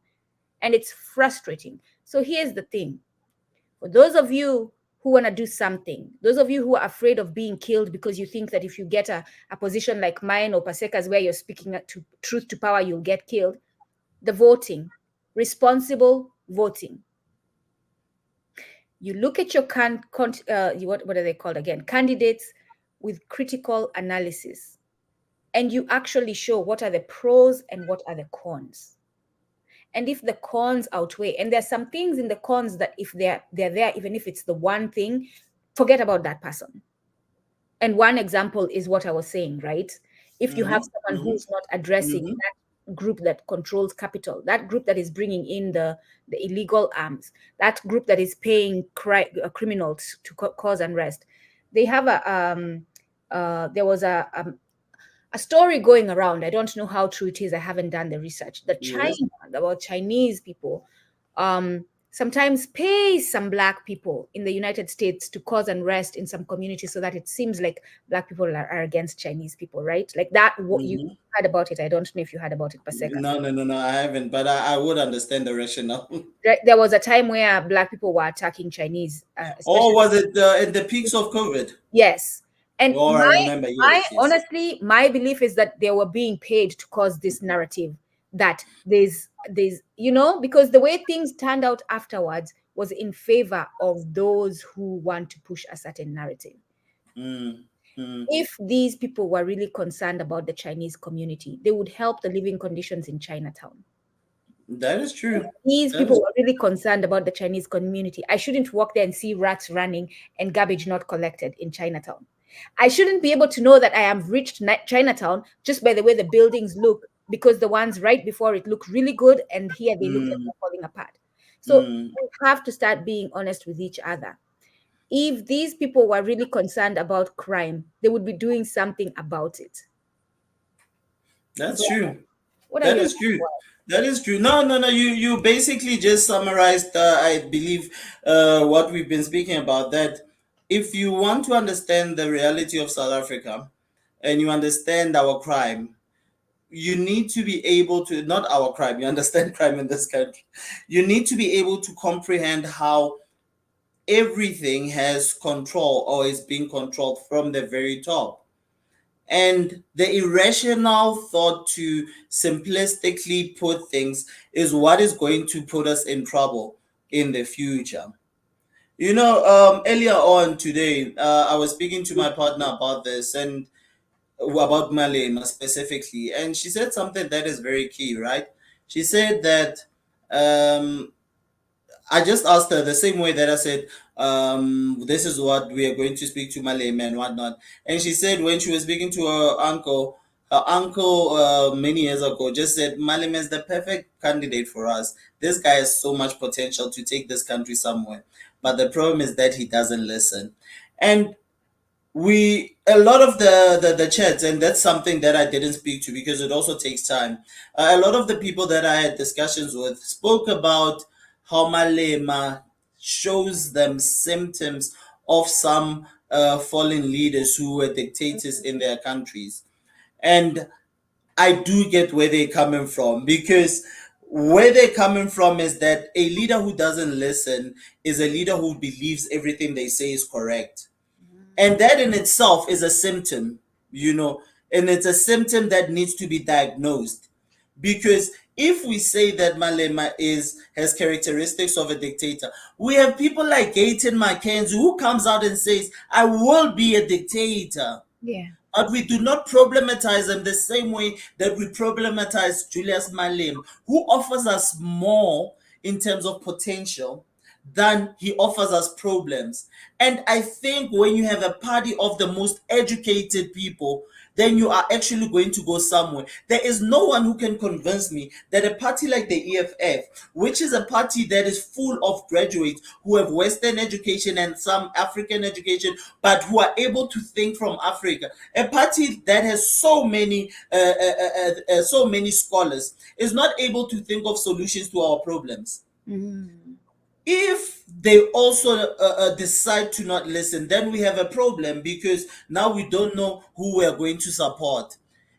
S1: And it's frustrating. So here's the thing. For those of you who want to do something, those of you who are afraid of being killed because you think that if you get a position like mine or Paseka's where you're speaking to truth to power, you'll get killed, the voting, responsible voting. You look at your what are they called again? Candidates with critical analysis. And you actually show what are the pros and what are the cons. And if the cons outweigh, and there's some things in the cons that if they're there, even if it's the one thing, forget about that person. And one example is what I was saying, right? If you have someone who's not addressing that group that controls capital, that group that is bringing in the illegal arms, that group that is paying criminals to cause unrest, they have there was a story going around. I don't know how true it is. I haven't done the research. That China, about Chinese people, sometimes pay some Black people in the United States to cause unrest in some communities, so that it seems like Black people are against Chinese people, right? Like that. What you heard about it? I don't know if you heard about it, Paseka.
S2: No, I haven't, but I would understand the rationale.
S1: There was a time where Black people were attacking Chinese.
S2: Or was it in the peaks of COVID?
S1: Yes. And
S2: I remember. Yes.
S1: Honestly, my belief is that they were being paid to cause this narrative that there's, because the way things turned out afterwards was in favor of those who want to push a certain narrative. If these people were really concerned about the Chinese community, they would help the living conditions in Chinatown.
S2: That is true.
S1: These people were really concerned about the Chinese community. I shouldn't walk there and see rats running and garbage not collected in Chinatown. I shouldn't be able to know that I have reached Chinatown just by the way the buildings look, because the ones right before it look really good, and here they look like they're falling apart. So we have to start being honest with each other. If these people were really concerned about crime, they would be doing something about it.
S2: That's true. That is true. That is true. No. You basically just summarized, I believe, what we've been speaking about. That if you want to understand the reality of South Africa, and you understand our crime, you need to be able to, not our crime, you understand crime in this country. You need to be able to comprehend how everything has control or is being controlled from the very top. And the irrational thought to simplistically put things is what is going to put us in trouble in the future. Earlier on today, I was speaking to my partner about this and about Malema specifically, and she said something that is very key, right? She said that I just asked her the same way that I said, this is what we are going to speak to Malema and whatnot. And she said when she was speaking to her uncle many years ago just said, Malema is the perfect candidate for us. This guy has so much potential to take this country somewhere. But the problem is that he doesn't listen. And a lot of the chats, and that's something that I didn't speak to because it also takes time. A lot of the people that I had discussions with spoke about how Malema shows them symptoms of some fallen leaders who were dictators in their countries. And I do get where they're coming from, because where they're coming from is that a leader who doesn't listen is a leader who believes everything they say is correct. And that in itself is a symptom, and it's a symptom that needs to be diagnosed. Because if we say that Malema has characteristics of a dictator, we have people like Gayton Mackenzie who comes out and says, I will be a dictator.
S1: Yeah.
S2: But we do not problematize them the same way that we problematize Julius Malema, who offers us more in terms of potential than he offers us problems. And I think when you have a party of the most educated people, then you are actually going to go somewhere. There is no one who can convince me that a party like the EFF, which is a party that is full of graduates who have Western education and some African education, but who are able to think from Africa, a party that has so many scholars, is not able to think of solutions to our problems. If they also decide to not listen, then we have a problem, because now we don't know who we are going to support.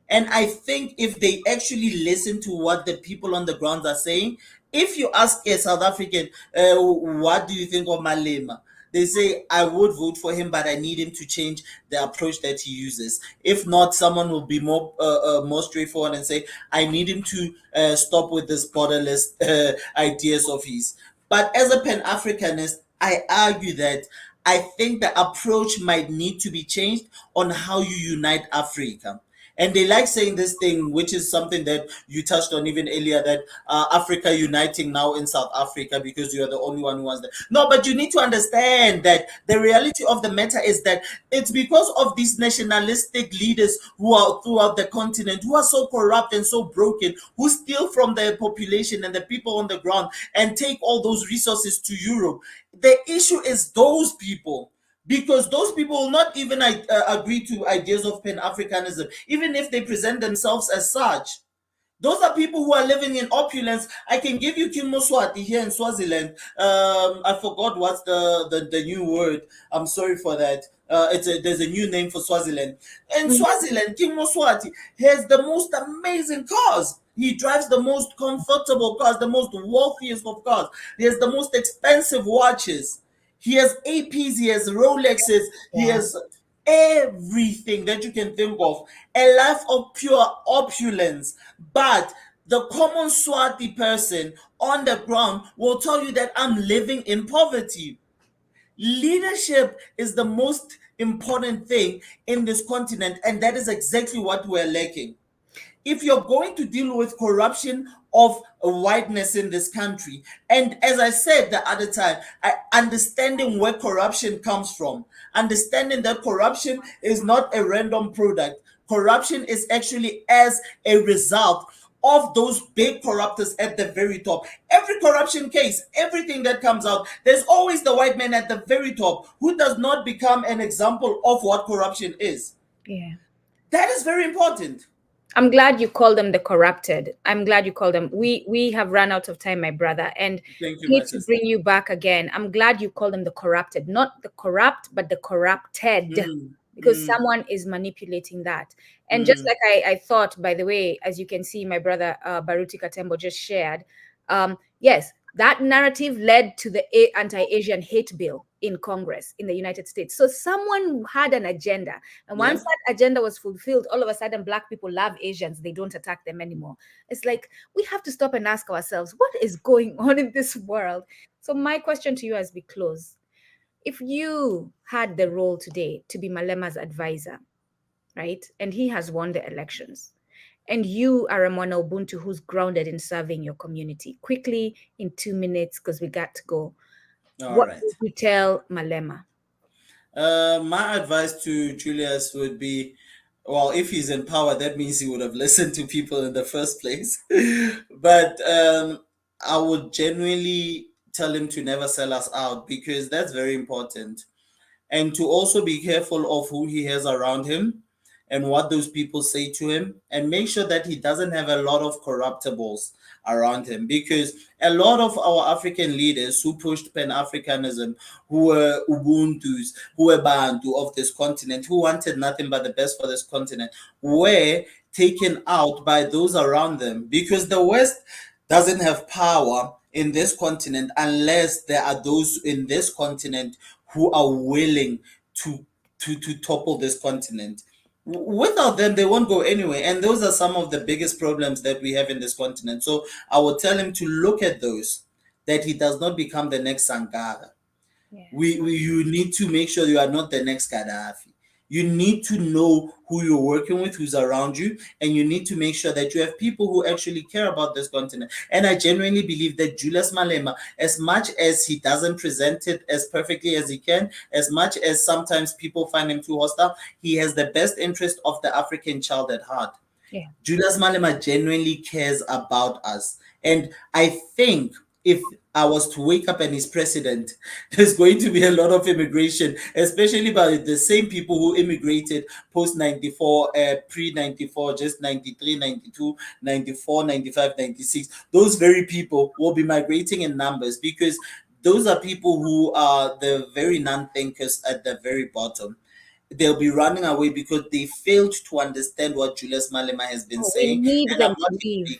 S2: And I think if they actually listen to what the people on the ground are saying, if you ask a South African, what do you think of Malema? They say, I would vote for him, but I need him to change the approach that he uses. If not, someone will be more straightforward and say, I need him to stop with this borderless ideas of his. But as a Pan Africanist, I argue that I think the approach might need to be changed on how you unite Africa. And they like saying this thing, which is something that you touched on even earlier, that Africa uniting now in South Africa because you are the only one who wants that. No, but you need to understand that the reality of the matter is that it's because of these nationalistic leaders who are throughout the continent, who are so corrupt and so broken, who steal from the population and the people on the ground and take all those resources to Europe. The issue is those people, because those people will not even agree to ideas of Pan-Africanism, even if they present themselves as such. Those are people who are living in opulence. I can give you King Moswati here in Swaziland. I forgot what's the new word. I'm sorry for that. There's a new name for Swaziland. In Swaziland, King Moswati has the most amazing cars. He drives the most comfortable cars, the most wealthiest of cars. He has the most expensive watches. He has APs, he has Rolexes, he has everything that you can think of. A life of pure opulence. But the common Swati person on the ground will tell you that I'm living in poverty. Leadership is the most important thing in this continent, and that is exactly what we're lacking. If you're going to deal with corruption of whiteness in this country, and as I said the other time, understanding where corruption comes from, understanding that corruption is not a random product, corruption is actually as a result of those big corruptors at the very top. Every corruption case, everything that comes out, there's always the white man at the very top who does not become an example of what corruption is.
S1: Yeah.
S2: That is very important.
S1: I'm glad you call them the corrupted. I'm glad you call them. We have run out of time, my brother, and
S2: Thank you,
S1: need
S2: my
S1: to
S2: sister.
S1: bring you back again. I'm glad you call them the corrupted, not the corrupt, but the corrupted, because someone is manipulating that. And just like I thought, by the way, as you can see, my brother Baruti Katembo just shared, yes, that narrative led to the anti-Asian hate bill in Congress in the United States. So someone had an agenda. And once that agenda was fulfilled, all of a sudden, Black people love Asians. They don't attack them anymore. It's like, we have to stop and ask ourselves, what is going on in this world? So my question to you as we close, if you had the role today to be Malema's advisor, right? And he has won the elections, and you are a Mwana Ubuntu who's grounded in serving your community. Quickly, in 2 minutes, because we got to go. What would you tell Malema?
S2: My advice to Julius would be, well, if he's in power, that means he would have listened to people in the first place. But I would genuinely tell him to never sell us out, because that's very important. And to also be careful of who he has around him and what those people say to him, and make sure that he doesn't have a lot of corruptibles around him, because a lot of our African leaders who pushed Pan-Africanism, who were Ubuntus, who were Bantu of this continent, who wanted nothing but the best for this continent, were taken out by those around them, because the West doesn't have power in this continent unless there are those in this continent who are willing to topple this continent. Without them, they won't go anywhere. And those are some of the biggest problems that we have in this continent. So I would tell him to look at those, that he does not become the next Sankara. You need to make sure you are not the next Gaddafi. You need to know who you're working with, who's around you, and you need to make sure that you have people who actually care about this continent. And I genuinely believe that Julius Malema, as much as he doesn't present it as perfectly as he can, as much as sometimes people find him too hostile, he has the best interest of the African child at heart.
S1: Yeah.
S2: Julius Malema genuinely cares about us. And I think if I was to wake up and he's president, there's going to be a lot of immigration, especially by the same people who immigrated post 94, pre 94, just 93, 92, 94, 95, 96. Those very people will be migrating in numbers because those are people who are the very non thinkers at the very bottom. They'll be running away because they failed to understand what Julius Malema has been
S1: Oh, we
S2: saying.
S1: need
S2: And I'm
S1: them
S2: not
S1: to
S2: being
S1: leave.
S2: big.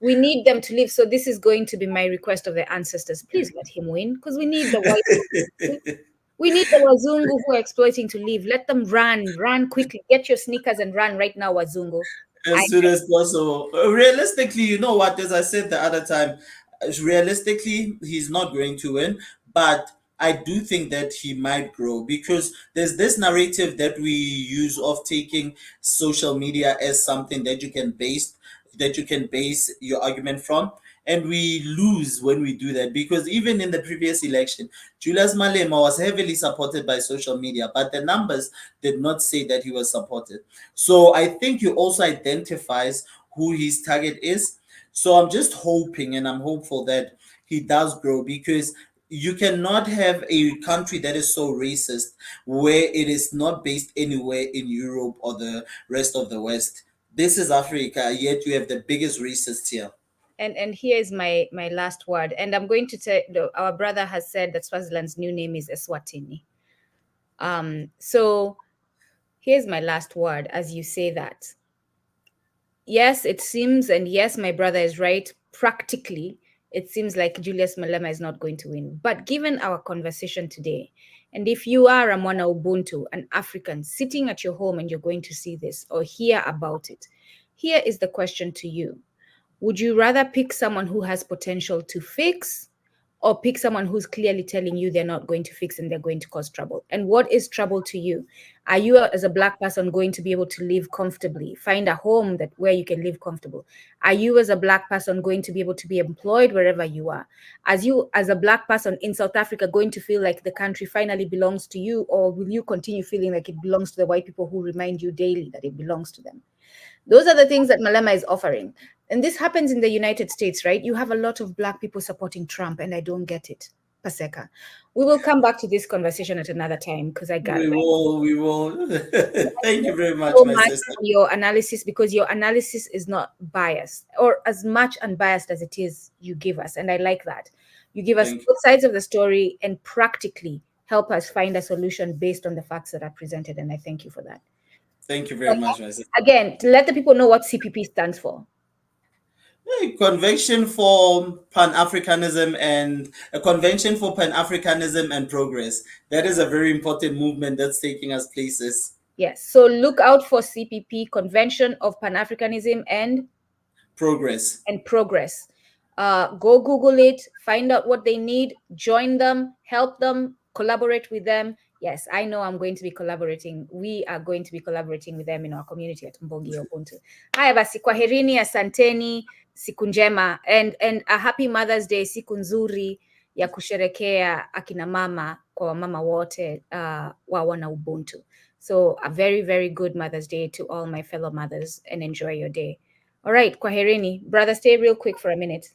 S1: We need them to leave. So this is going to be my request of the ancestors. Please let him win, because we need the white. We need the Wazungu who are exploiting to leave. Let them run quickly. Get your sneakers and run right now, Wazungu.
S2: As soon as possible. Realistically, you know what? As I said the other time, realistically, he's not going to win, but I do think that he might grow because there's this narrative that we use of taking social media as something that you can base your argument from. And we lose when we do that because even in the previous election, Julius Malema was heavily supported by social media, but the numbers did not say that he was supported. So I think he also identifies who his target is. So I'm just hoping and I'm hopeful that he does grow because you cannot have a country that is so racist where it is not based anywhere in Europe or the rest of the West. This is Africa, yet you have the biggest racists here.
S1: And here is my last word. And I'm going to say, our brother has said that Swaziland's new name is Eswatini. So here's my last word as you say that. Yes, it seems, and yes, my brother is right. Practically, it seems like Julius Malema is not going to win. But given our conversation today, and if you are a Mwana Ubuntu, an African, sitting at your home and you're going to see this or hear about it, here is the question to you. Would you rather pick someone who has potential to fix or pick someone who's clearly telling you they're not going to fix and they're going to cause trouble? And what is trouble to you? Are you, as a Black person, going to be able to live comfortably, find a home that where you can live comfortable? Are you, as a Black person, going to be able to be employed wherever you are? You, as a Black person in South Africa, going to feel like the country finally belongs to you, or will you continue feeling like it belongs to the white people who remind you daily that it belongs to them? Those are the things that Malema is offering. And this happens in the United States, right? You have a lot of Black people supporting Trump, and I don't get it. Paseka. We will come back to this conversation at another time because I got it.
S2: We will. Thank you very much,
S1: So
S2: my
S1: much
S2: sister.
S1: for your analysis, because your analysis is not biased, or as much unbiased as it is you give us. And I like that. You give us both sides of the story and practically help us find a solution based on the facts that are presented. And I thank you for that.
S2: Thank you very much, my sister.
S1: Again, to let the people know what CPP stands for.
S2: Convention for Pan-Africanism and a Convention for Pan-Africanism and Progress. That is a very important movement that's taking us places.
S1: Yes. So look out for CPP, Convention of Pan-Africanism and
S2: Progress.
S1: Go Google it, find out what they need, join them, help them, collaborate with them. Yes, I know I'm going to be collaborating. We are going to be collaborating with them in our community at Mbogi Ubuntu. Haya basi, kwaherini, asanteni, siku njema, and a happy Mother's Day, siku nzuri ya kusherekea akina mama kwa wamama wote wa wana Ubuntu. So a very, very good Mother's Day to all my fellow mothers, and enjoy your day. All right, kwaherini. Brother, stay real quick for a minute.